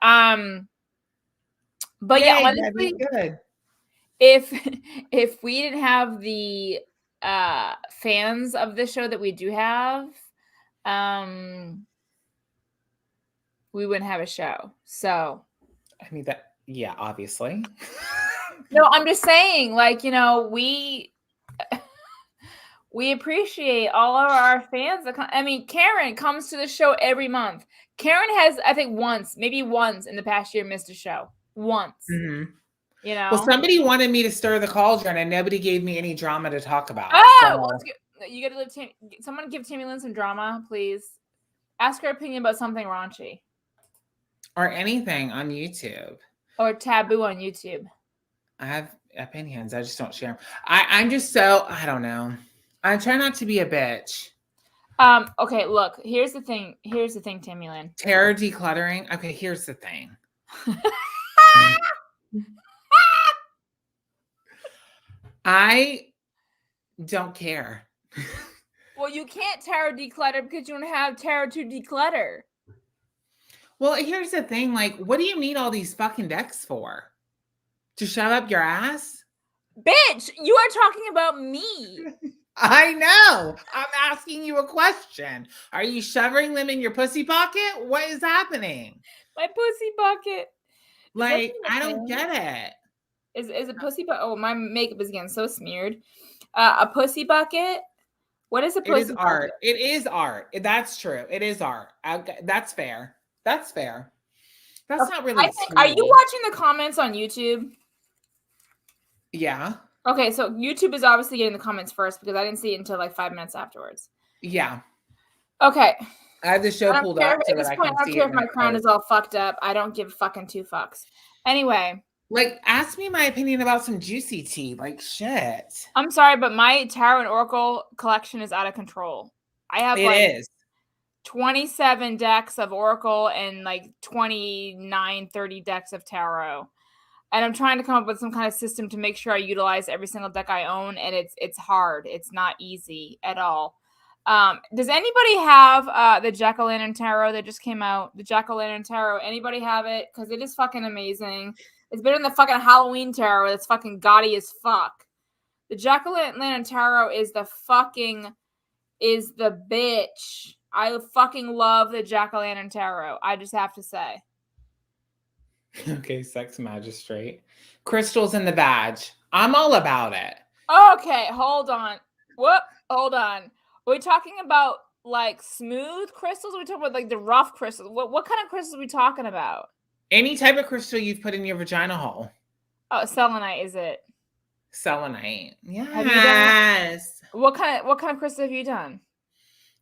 But yeah, honestly, good. If we didn't have the fans of the show that we do have, we wouldn't have a show. So I mean yeah, obviously. No, I'm just saying, like, you know, we appreciate all of our fans. I mean, Karen comes to the show every month. Karen has, I think, maybe once in the past year missed a show. Once. Mm-hmm. You know? Well, somebody wanted me to stir the cauldron and nobody gave me any drama to talk about. Oh, you got to someone give Tammy Lynn some drama, please. Ask her opinion about something raunchy. Or anything on YouTube. Or taboo on YouTube. I have opinions. I just don't share them. I'm just so, I don't know. I try not to be a bitch. Okay, look, here's the thing, Tammy Lynn. Tarot decluttering. Okay, here's the thing. I don't care. Well, you can't tarot declutter because you don't have tarot to declutter. Well, here's the thing. Like, what do you need all these fucking decks for? To shove up your ass? Bitch, you are talking about me. I know. I'm asking you a question. Are you shoving them in your pussy pocket? What is happening? My pussy bucket. Like, I don't get it. Is a pussy bucket? Oh, my makeup is getting so smeared. A pussy bucket? What is a pussy bucket? It is art. It is art. That's true. It is art. That's fair. That's fair. That's not really are you watching the comments on YouTube? Yeah. Okay, so YouTube is obviously getting the comments first because I didn't see it until like 5 minutes afterwards. Yeah. Okay. I have the show pulled up so that I can see it. I don't care if my crown is all fucked up. I don't give fucking two fucks. Anyway. Like, ask me my opinion about some juicy tea. Like, shit. I'm sorry, but my tarot and oracle collection is out of control. I have 27 decks of oracle and like 29, 30 decks of tarot. And I'm trying to come up with some kind of system to make sure I utilize every single deck I own. And it's hard. It's not easy at all. Does anybody have the Jack-o'-lantern tarot that just came out? The Jack-o'-lantern tarot. Anybody have it? Because it is fucking amazing. It's better than the fucking Halloween tarot. That's fucking gaudy as fuck. The Jack-o'-lantern tarot is the bitch. I fucking love the Jack-o'-lantern tarot. I just have to say. Okay, sex magistrate. Crystals in the badge. I'm all about it. Okay, hold on. Hold on. Are we talking about like smooth crystals? Or are we talking about like the rough crystals? What kind of crystals are we talking about? Any type of crystal you've put in your vagina hole. Oh, selenite, is it? Selenite. Yes. Have you done, what kind of crystal have you done?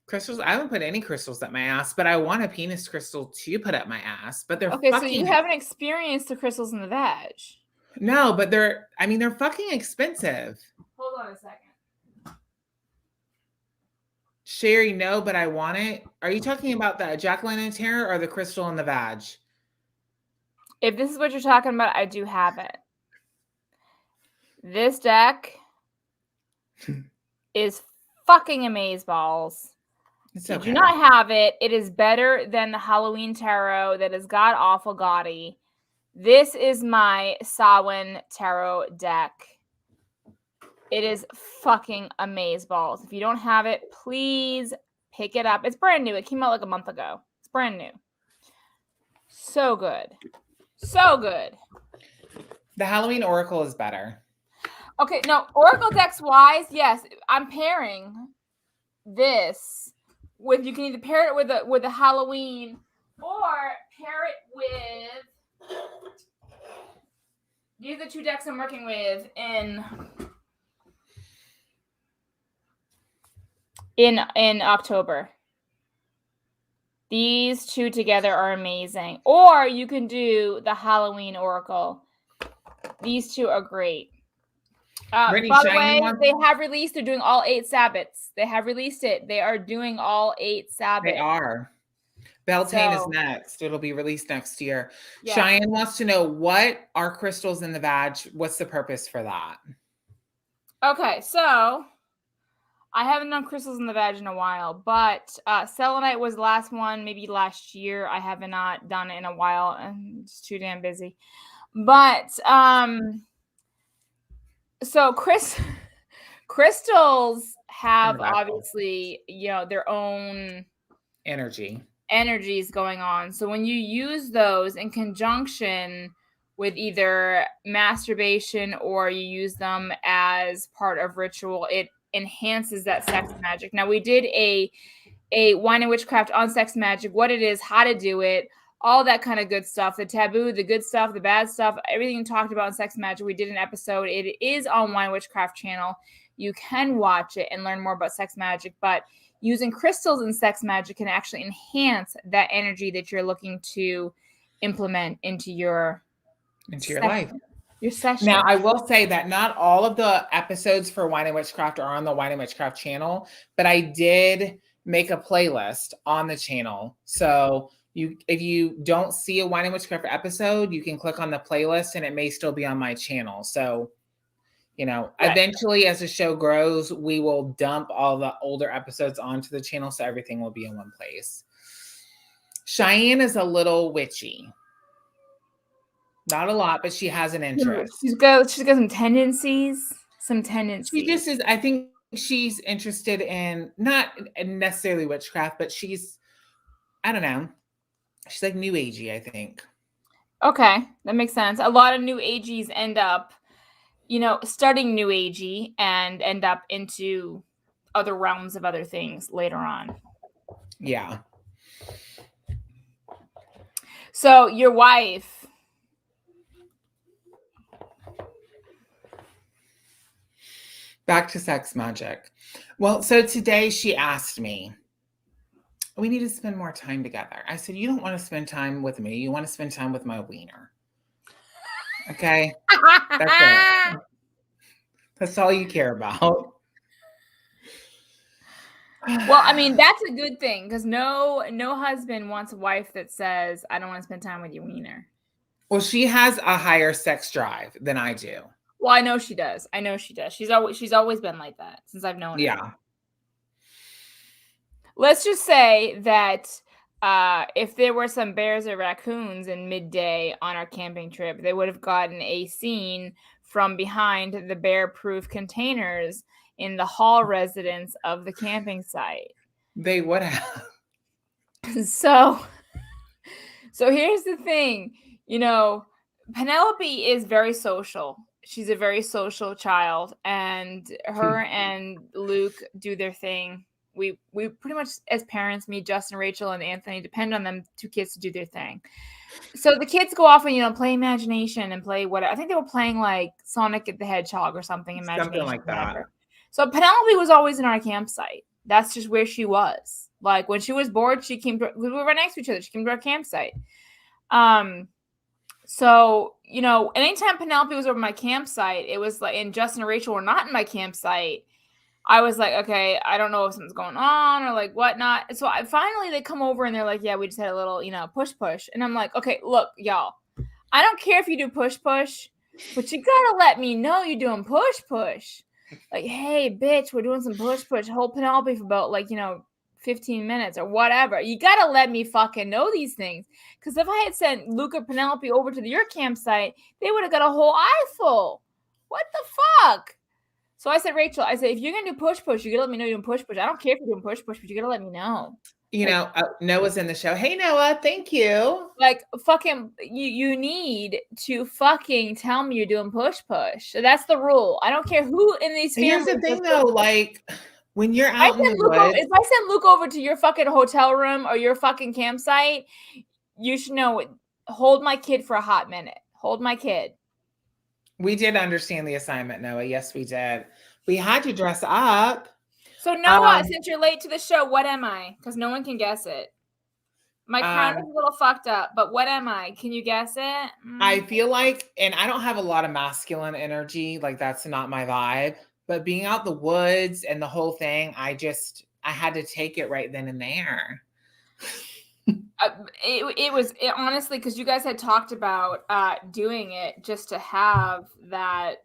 Crystals. I haven't put any crystals up my ass, but I want a penis crystal to put up my ass. But they're okay. So you haven't experienced the crystals in the vag. No, but they're fucking expensive. Hold on a second. Sherry, no, but I want it. Are you talking about the Jack-o'-lantern tarot or the crystal in the vag? If this is what you're talking about, I do have it. This deck is fucking amazeballs. It's okay. If you do not have it, it is better than the Halloween tarot that is god awful gaudy. This is my Samhain tarot deck. It is fucking amazeballs. If you don't have it, please pick it up. It's brand new. It came out like a month ago. It's brand new. So good. So good. The Halloween Oracle is better. Okay, no, Oracle decks wise, yes. I'm pairing this with, you can either pair it with a Halloween or pair it with, these are the two decks I'm working with in October. These two together are amazing. Or you can do the Halloween Oracle. These two are great. By the way, they have released, they're doing all 8 Sabbats. They have released it. They are doing all 8 Sabbats. They are. Beltane is next. It'll be released next year. Yeah. Cheyenne wants to know, what are crystals in the vag? What's the purpose for that? Okay, so I haven't done crystals in the vag in a while, but selenite was the last one, maybe last year. I have not done it in a while. I'm just too damn busy. But so crystals have obviously, their own energies going on. So when you use those in conjunction with either masturbation or you use them as part of ritual, it enhances that sex magic. Now, we did a Wine and Witchcraft on sex magic, what it is, how to do it, all that kind of good stuff, the taboo, the good stuff, the bad stuff, everything talked about in sex magic. We did an episode. It is on Wine Witchcraft channel. You can watch it and learn more about sex magic, but using crystals in sex magic can actually enhance that energy that you're looking to implement into your life. Your session. Now, I will say that not all of the episodes for Wine and Witchcraft are on the Wine and Witchcraft channel, but I did make a playlist on the channel. So if you don't see a Wine and Witchcraft episode, you can click on the playlist and it may still be on my channel. So, eventually as the show grows, we will dump all the older episodes onto the channel so everything will be in one place. Cheyenne is a little witchy. Not a lot, but she has an interest. She's got some tendencies. She just is, I think she's interested in not necessarily witchcraft, but I don't know. She's like new agey, I think. Okay, that makes sense. A lot of new agies end up, starting new agey and end up into other realms of other things later on. Yeah. So your wife. Back to sex magic. Well, so today she asked me, we need to spend more time together. I said, you don't want to spend time with me. You want to spend time with my wiener. Okay? That's it. That's all you care about. Well, I mean, that's a good thing because no husband wants a wife that says, I don't want to spend time with your wiener. Well, she has a higher sex drive than I do. Well, I know she does. She's always been like that since I've known her. Yeah. Let's just say that if there were some bears or raccoons in midday on our camping trip, they would have gotten a scene from behind the bear-proof containers in the hall residence of the camping site. They would have. So here's the thing, Penelope is very social. She's a very social child, and her and Luke do their thing. We pretty much, as parents, me, Justin, Rachel, and Anthony, depend on them two kids to do their thing. So the kids go off and, play imagination and play whatever. I think they were playing like Sonic the Hedgehog or something. Imagination, something like that. Whatever. So Penelope was always in our campsite. That's just where she was. Like when she was bored, we were right next to each other. She came to our campsite. So, anytime Penelope was over my campsite, it was like, and Justin and Rachel were not in my campsite. I was like, okay, I don't know if something's going on or like whatnot. So finally they come over and they're like, yeah, we just had a little, push. And I'm like, okay, look, y'all, I don't care if you do push, but you gotta let me know you're doing push. Like, hey, bitch, we're doing some push. Hold Penelope for about 15 minutes or whatever. You gotta let me fucking know these things. Because if I had sent Luke or Penelope over to your campsite, they would have got a whole eye full. What the fuck? So I said, Rachel, if you're gonna do push, you gotta let me know you're doing push. I don't care if you're doing push, but you gotta let me know. Noah's in the show. Hey, Noah, thank you. Like, fucking, you need to fucking tell me you're doing push. So that's the rule. I don't care who in these families. Here's the thing, though, like when you're out in the woods, if I send Luke over to your fucking hotel room or your fucking campsite, you should know. Hold my kid for a hot minute. Hold my kid. We did understand the assignment, Noah. Yes, we did. We had to dress up. So, Noah, since you're late to the show, what am I? Because no one can guess it. My crown is a little fucked up, but what am I? Can you guess it? I feel like, and I don't have a lot of masculine energy. Like, that's not my vibe. But being out the woods and the whole thing, I had to take it right then and there. It was honestly, because you guys had talked about doing it just to have that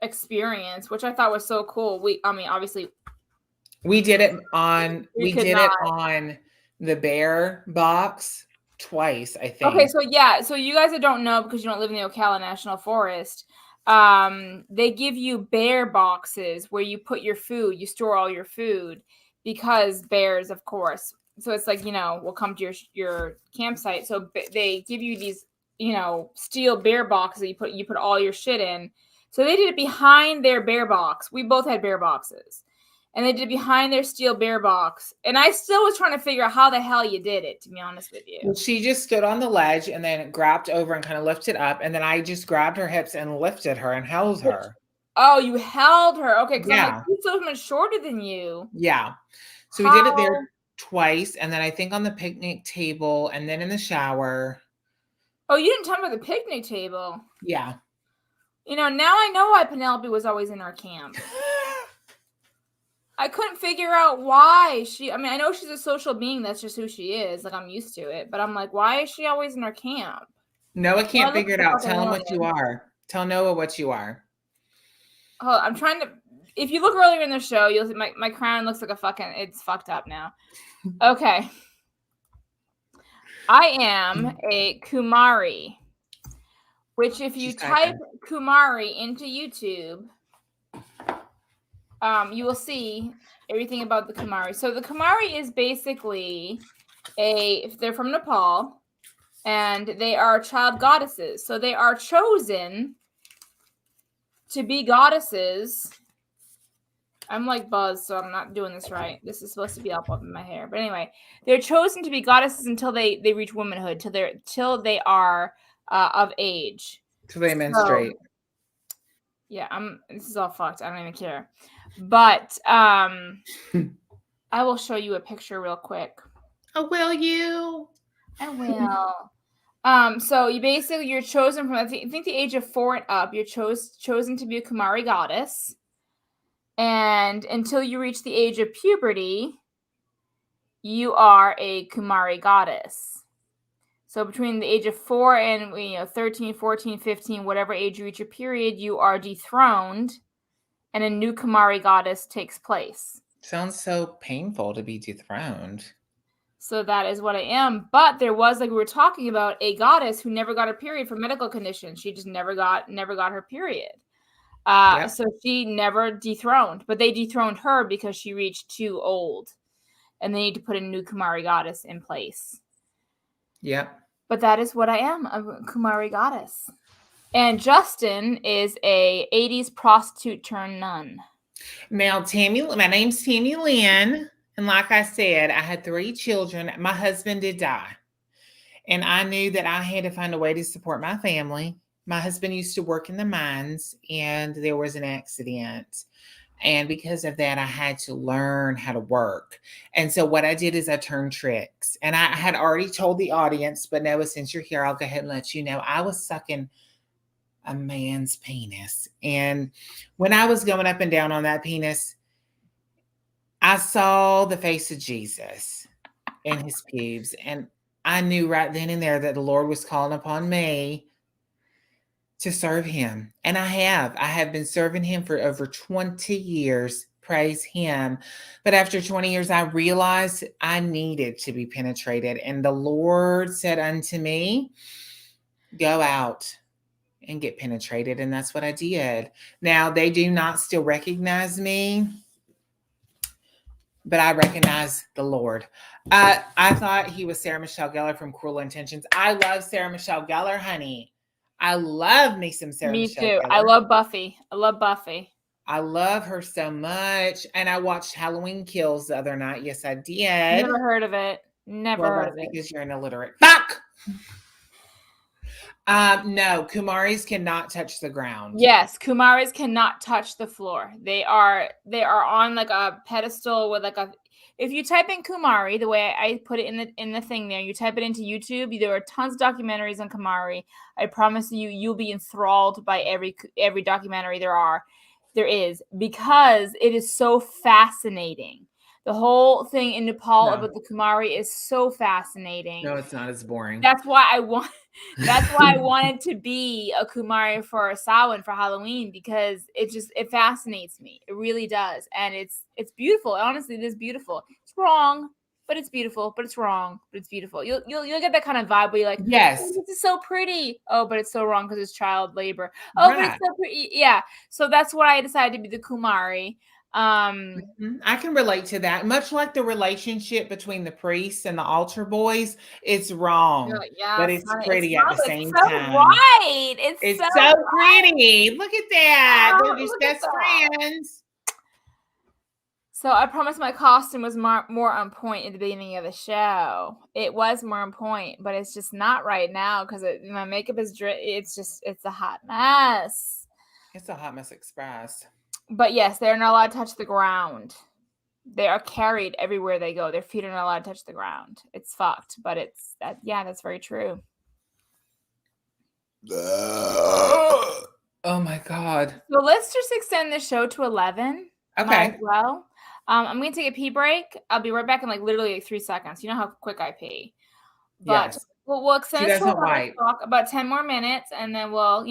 experience, which I thought was so cool. Obviously we did it on on the bear box twice, I think. Okay, so you guys that don't know, because you don't live in the Ocala National Forest, they give you bear boxes where you put your food, you store all your food, because bears, of course. So it's like, will come to your campsite. So they give you these, steel bear boxes that you put all your shit in. So they did it behind their bear box. We both had bear boxes. And they did behind their steel bear box. And I still was trying to figure out how the hell you did it, to be honest with you. Well, she just stood on the ledge and then grabbed over and kind of lifted up. And then I just grabbed her hips and lifted her and held her. Oh, you held her. Okay, because Yeah. I'm like, she's so much shorter than you. Yeah. So we did it there twice. And then I think on the picnic table and then in the shower. Oh, you didn't tell me about the picnic table. Yeah. You know, now I know why Penelope was always in our camp. I couldn't figure out why I mean, I know she's a social being. That's just who she is. Like, I'm used to it. But I'm like, why is she always in our camp? Noah can't figure it out. Tell him what you are. Tell Noah what you are. Oh, I'm trying to. If you look earlier in the show, you'll see my crown looks like it's fucked up now. Okay. I am a Kumari, which if you type Kumari into YouTube, you will see everything about the Kumari. So the Kumari is basically they're from Nepal, and they are child goddesses. So they are chosen to be goddesses. I'm like buzzed, so I'm not doing this right. This is supposed to be up in my hair. But anyway, they're chosen to be goddesses until they reach womanhood, till they are of age. Till they menstruate. Yeah, this is all fucked. I don't even care. But I will show you a picture real quick. Oh, will you? I will. So you're chosen from I think the age of 4 and up. You're chosen to be a Kumari goddess. And until you reach the age of puberty, you are a Kumari goddess. So between the age of 4 and 13, 14, 15, whatever age you reach your period, you are dethroned, and a new Kumari goddess takes place. Sounds so painful to be dethroned. So that is what I am. But there was, like we were talking about, a goddess who never got her period for medical conditions. She just never got her period. So she never dethroned, but they dethroned her because she reached too old, and they need to put a new Kumari goddess in place. Yep. But that is what I am, a Kumari goddess. And Justin is a 80s prostitute turned nun. Now, my name's Tammy Lynn, and like I said, I had 3 children. My husband did die, and I knew that I had to find a way to support my family. My husband used to work in the mines, and there was an accident. And because of that, I had to learn how to work. And so what I did is I turned tricks. And I had already told the audience, but Noah, since you're here, I'll go ahead and let you know. I was sucking a man's penis. And when I was going up and down on that penis, I saw the face of Jesus in his pubes. And I knew right then and there that the Lord was calling upon me to serve him. And I have been serving him for over 20 years. Praise him. But after 20 years, I realized I needed to be penetrated. And the Lord said unto me, go out and get penetrated. And that's what I did. Now, they do not still recognize me, but I recognize the Lord. I thought he was Sarah Michelle Gellar from Cruel Intentions. I love Sarah Michelle Gellar, honey. I love me some Sarah Michelle Gellar. I love Buffy. I love her so much. And I watched Halloween Kills the other night. Yes, I did. Never heard of it. Heard of it. Because you're an illiterate. Fuck! No, Kumaris cannot touch the ground. Yes, Kumaris cannot touch the floor. They are on like a pedestal with like a. If you type in Kumari, the way I put it in the thing there, you type it into YouTube. There are tons of documentaries on Kumari. I promise you'll be enthralled by every documentary there is, because it is so fascinating. The whole thing in Nepal about the Kumari is so fascinating. No, it's not as boring. That's why I wanted to be a Kumari for Samhain for Halloween, because it fascinates me. It really does. And it's beautiful. Honestly, it is beautiful. It's wrong, but it's beautiful. But it's wrong, but it's beautiful. You'll get that kind of vibe where you're like, yes, oh, this is so pretty. Oh, but it's so wrong because it's child labor. Oh, right. But it's so pretty. Yeah. So that's why I decided to be the Kumari. I can relate to that. Much like the relationship between the priests and the altar boys, it's wrong, but it's pretty at the same time. Right. It's so pretty. Look at that. They're just best friends. So I promised my costume was more on point at the beginning of the show. It was more on point, but it's just not right now because my makeup is it's a hot mess. It's a hot mess express. But yes, they're not allowed to touch the ground. They are carried everywhere they go. Their feet are not allowed to touch the ground. It's fucked, but that's very true. Oh my God. So let's just extend the show to 11. Okay. Well, I'm going to take a pee break. I'll be right back in literally 3 seconds. You know how quick I pee. But yes. we'll extend it to 11 o'clock, about 10 more minutes, and then we'll,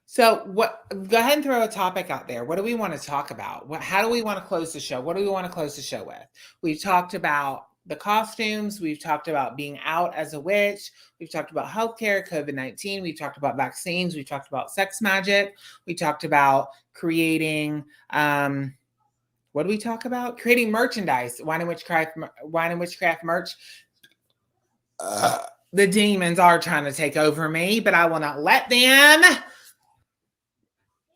So go ahead and throw a topic out there. What do we want to talk about? How do we want to close the show? What do we want to close the show with? We've talked about the costumes. We've talked about being out as a witch. We've talked about healthcare, COVID-19. We've talked about vaccines. We've talked about sex magic. We talked about creating, what do we talk about? Creating merchandise, Wine and Witchcraft merch. The demons are trying to take over me, but I will not let them.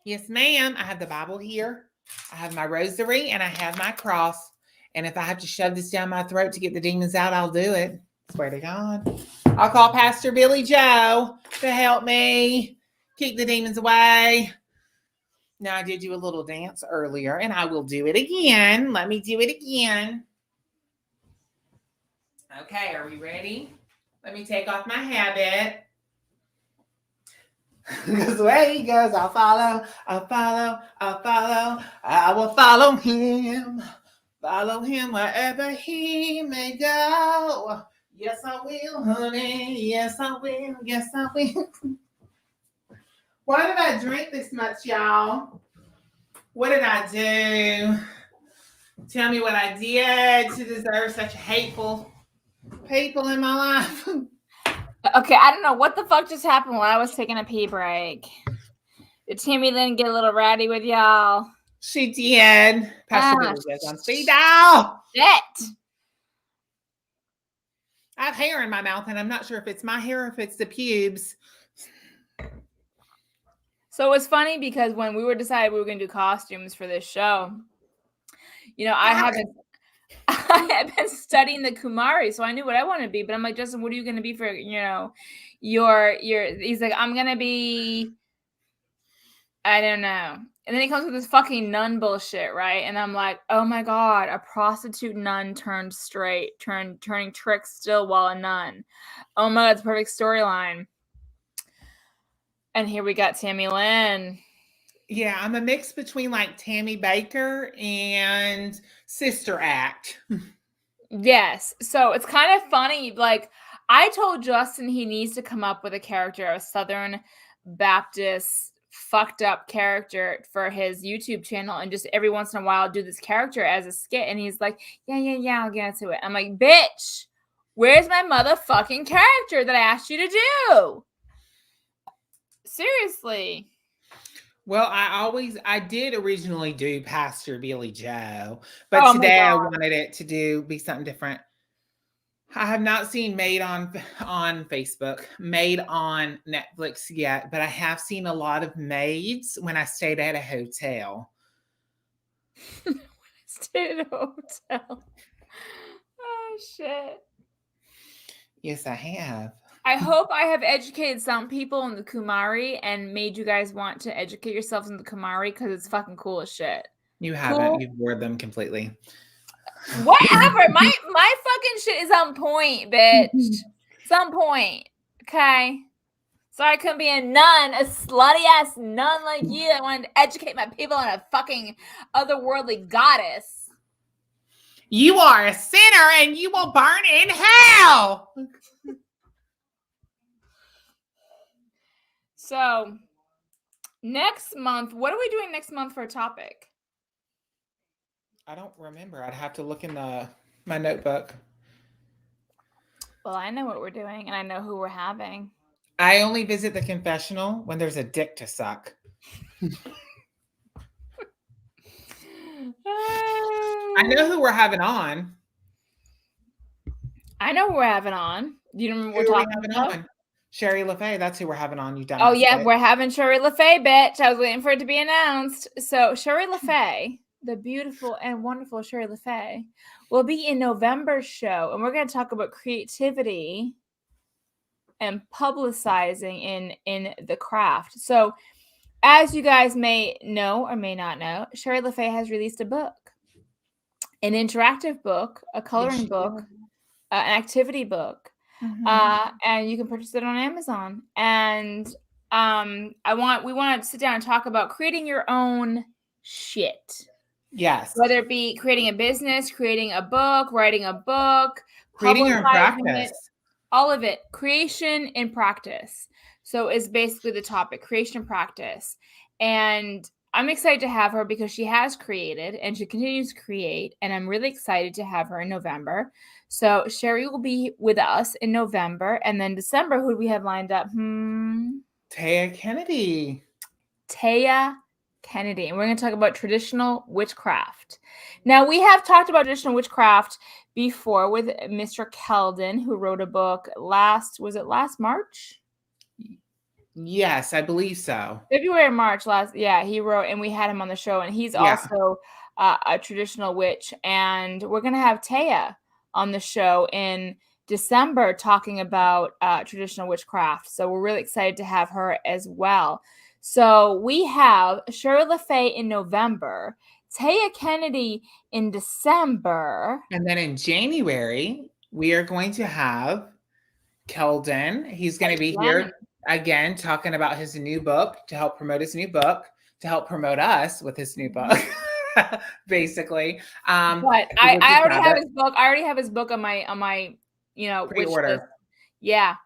Yes, ma'am. I have the Bible here. I have my rosary and I have my cross. And if I have to shove this down my throat to get the demons out, I'll do it. Swear to God. I'll call Pastor Billy Joe to help me keep the demons away. Now, I did do a little dance earlier, and I will do it again. Let me do it again. Okay, are we ready? Let me take off my habit. Because where he goes, I'll follow. I will follow him. Follow him wherever he may go. Yes, I will, honey. Yes, I will. Yes, I will. Why did I drink this much, y'all? What did I do? Tell me what I did to deserve such hateful people in my life. Okay, I don't know what the fuck just happened while I was taking a pee break. Did Tammy Lynn get a little ratty with y'all? She did. Pastor Billy goes on speed dial. Shit. I have hair in my mouth, and I'm not sure if it's my hair or if it's the pubes. So it's funny because when we were deciding we were going to do costumes for this show, I have been studying the Kumari, so I knew what I wanted to be. But I'm like, Justin, what are you going to be for, your? He's like, I'm going to be, I don't know. And then he comes with this fucking nun bullshit, right? And I'm like, oh my God, a prostitute nun turned straight, turning tricks still while a nun. Oh my God, it's a perfect storyline. And here we got Tammy Lynn. Yeah, I'm a mix between like Tammy Baker and Sister Act. Yes. So it's kind of funny. Like, I told Justin he needs to come up with a character, a Southern Baptist fucked up character for his YouTube channel, and just every once in a while do this character as a skit. And he's like, yeah, I'll get to it. I'm like, bitch, where's my motherfucking character that I asked you to do? Seriously. Well, I did originally do Pastor Billy Joe, but today I wanted it to be something different. I have not seen Made on Facebook, Made on Netflix yet, but I have seen a lot of maids when I stayed at a hotel. Stayed at a hotel. Oh, shit. Yes, I have. I hope I have educated some people in the Kumari and made you guys want to educate yourselves in the Kumari because it's fucking cool as shit. You haven't. Cool. You've bored them completely. Whatever. my fucking shit is on point, bitch. It's on point. Okay. Sorry I couldn't be a nun, a slutty ass nun like you that wanted to educate my people on a fucking otherworldly goddess. You are a sinner and you will burn in hell. So, next month, what are we doing next month for a topic? I don't remember. I'd have to look in my notebook. Well, I know what we're doing, and I know who we're having. I only visit the confessional when there's a dick to suck. I know who we're having on. I know who we're having on. Do you remember what we're talking about? Sherry LaFay, that's who we're having on. You Oh, yeah, we're having Sherry LaFay, bitch. I was waiting for it to be announced. So, Sherry LaFay the beautiful and wonderful Sherry LaFay, will be in November's show, and we're going to talk about creativity and publicizing in the craft. So, as you guys may know or may not know, Sherry LaFay has released a book, an interactive book, a coloring book, an activity book, and you can purchase it on Amazon. And we want to sit down and talk about creating your own shit. Yes. Whether it be creating a business, creating a book, writing a book, creating your own practice. All of it. Creation and practice. So is basically the topic, creation and practice. And I'm excited to have her because she has created and she continues to create. And I'm really excited to have her in November. So Sherry will be with us in November. And then December, who do we have lined up? Taya Kennedy. And we're going to talk about traditional witchcraft. Now, we have talked about traditional witchcraft before with Mr. Keldon, who wrote a book last March? Yes, I believe so. February or March he wrote, and we had him on the show, and he's also a traditional witch. And we're going to have Taya on the show in December talking about traditional witchcraft. So we're really excited to have her as well. So we have Sherry LaFay in November, Taya Kennedy in December. And then in January, we are going to have Keldon. He's going to be here again talking about his new book, to help promote his new book, to help promote us with his new book, basically. But I already have his book. I already have his book on my pre-order. List. Yeah.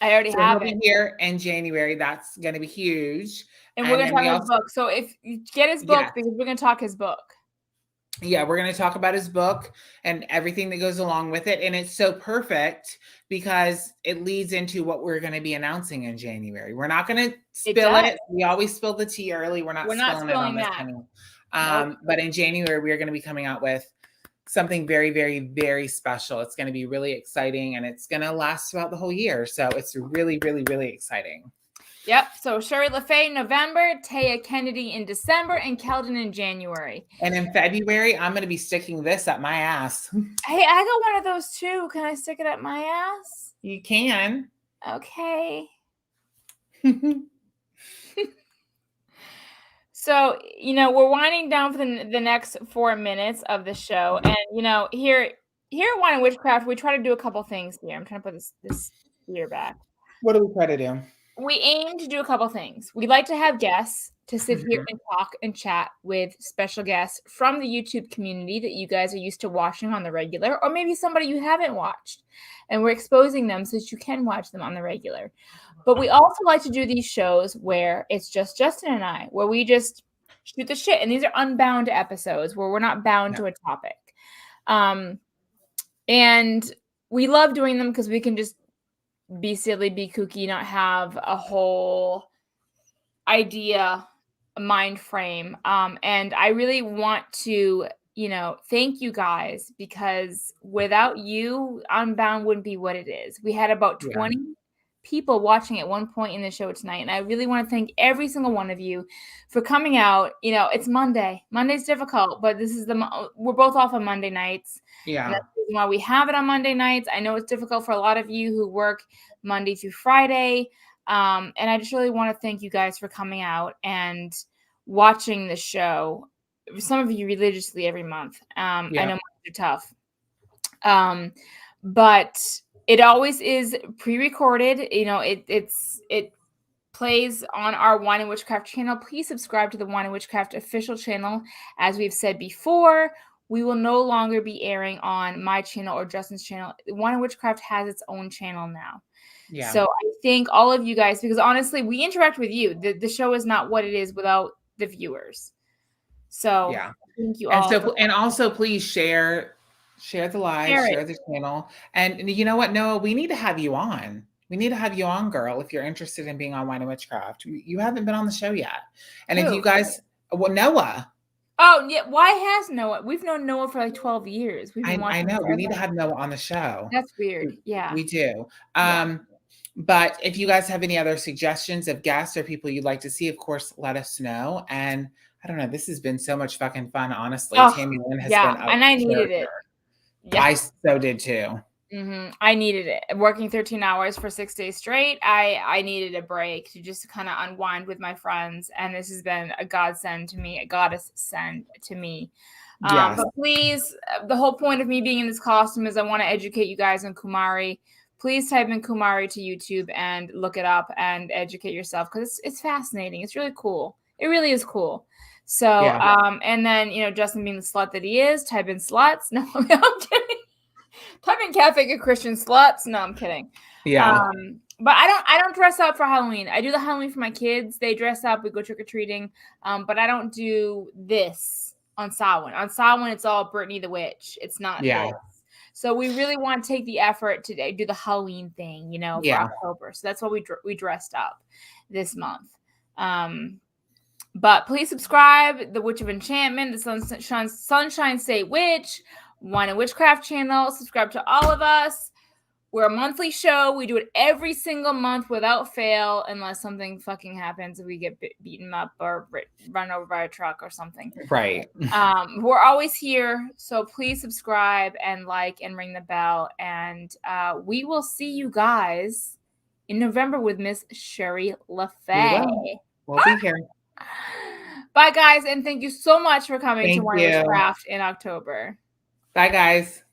I already have it. Here in January. That's going to be huge. And we're going to talk about his book. So if you get his book, because we're going to talk his book. Yeah, we're going to talk about his book and everything that goes along with it. And it's so perfect because it leads into what we're going to be announcing in January. We're not going to spill it. We always spill the tea early. We're not spilling it on this channel. But in January, we are going to be coming out with something very, very, very special. It's going to be really exciting, and it's going to last throughout the whole year. So it's really, really, really exciting. Yep. So Sherry LaFay in November, Taya Kennedy in December, and Keldon in January. And in February, I'm going to be sticking this up my ass. Hey, I got one of those too. Can I stick it up my ass? You can. Okay. So, we're winding down for the next 4 minutes of the show. And, here at Wine Witchcraft, we try to do a couple things here. I'm trying to put this here back. What do we try to do? We aim to do a couple things. We'd like to have guests to sit here and talk and chat with special guests from the YouTube community that you guys are used to watching on the regular, or maybe somebody you haven't watched. And we're exposing them so that you can watch them on the regular. But we also like to do these shows where it's just Justin and I, where we just shoot the shit. And these are unbound episodes where we're not bound to a topic. And we love doing them because we can just be silly, be kooky, not have a whole idea, mind frame. And I really want to, thank you guys, because without you, Unbound wouldn't be what it is. We had about 20 people watching at one point in the show tonight. And I really want to thank every single one of you for coming out. It's Monday. Monday's difficult, but we're both off on Monday nights. Yeah. And that's the reason why we have it on Monday nights. I know it's difficult for a lot of you who work Monday through Friday. And I just really want to thank you guys for coming out and watching the show. Some of you religiously every month. I know months are tough. But it always is pre-recorded. It plays on our Wine and Witchcraft channel. Please subscribe to the Wine and Witchcraft official channel. As we've said before, we will no longer be airing on my channel or Justin's channel. Wine and Witchcraft has its own channel now. Yeah. So I thank all of you guys, because honestly, we interact with you. The show is not what it is without the viewers. So thank you all. And also please share the live, share the channel. And you know what, Noah, we need to have you on. We need to have you on, girl, if you're interested in being on Wine and Witchcraft. You haven't been on the show yet. And if you guys, Noah. Oh, yeah. Why has Noah? We've known Noah for like 12 years. I know. We need to have Noah on the show. That's weird. Yeah. We do. But if you guys have any other suggestions of guests or people you'd like to see, of course, let us know. And I don't know. This has been so much fucking fun, honestly. Oh, Tammy Lynn has yeah, been a and I needed character. it. Yeah. I so did too. I needed it. Working 13 hours for 6 days straight, I needed a break to just kind of unwind with my friends, and this has been a godsend to me, a goddess send to me. Yes. But please, the whole point of me being in this costume is I want to educate you guys on Kumari. Please type in Kumari to YouTube and look it up and educate yourself, because it's fascinating. It's really cool. It really is cool. So, Yeah. and then, Justin being the slut that he is, type in sluts. No, I'm kidding. Type in Catholic Christian sluts. No, I'm kidding. Yeah. But I don't dress up for Halloween. I do the Halloween for my kids. They dress up. We go trick or treating. But I don't do this on Samhain. On Samhain, it's all Brittany the witch. It's not this. So we really want to take the effort to do the Halloween thing, for October. So that's why we dressed up this month. But please subscribe. The Witch of Enchantment, the Sunshine State Witch, Wine and Witchcraft channel. Subscribe to all of us. We're a monthly show. We do it every single month without fail, unless something fucking happens and we get beaten up or run over by a truck or something. Right. We're always here. So please subscribe and like and ring the bell. And we will see you guys in November with Miss Sherry LaFay. We'll be here. Bye, guys. And thank you so much for coming to Wine Witchcraft in October. Bye, guys.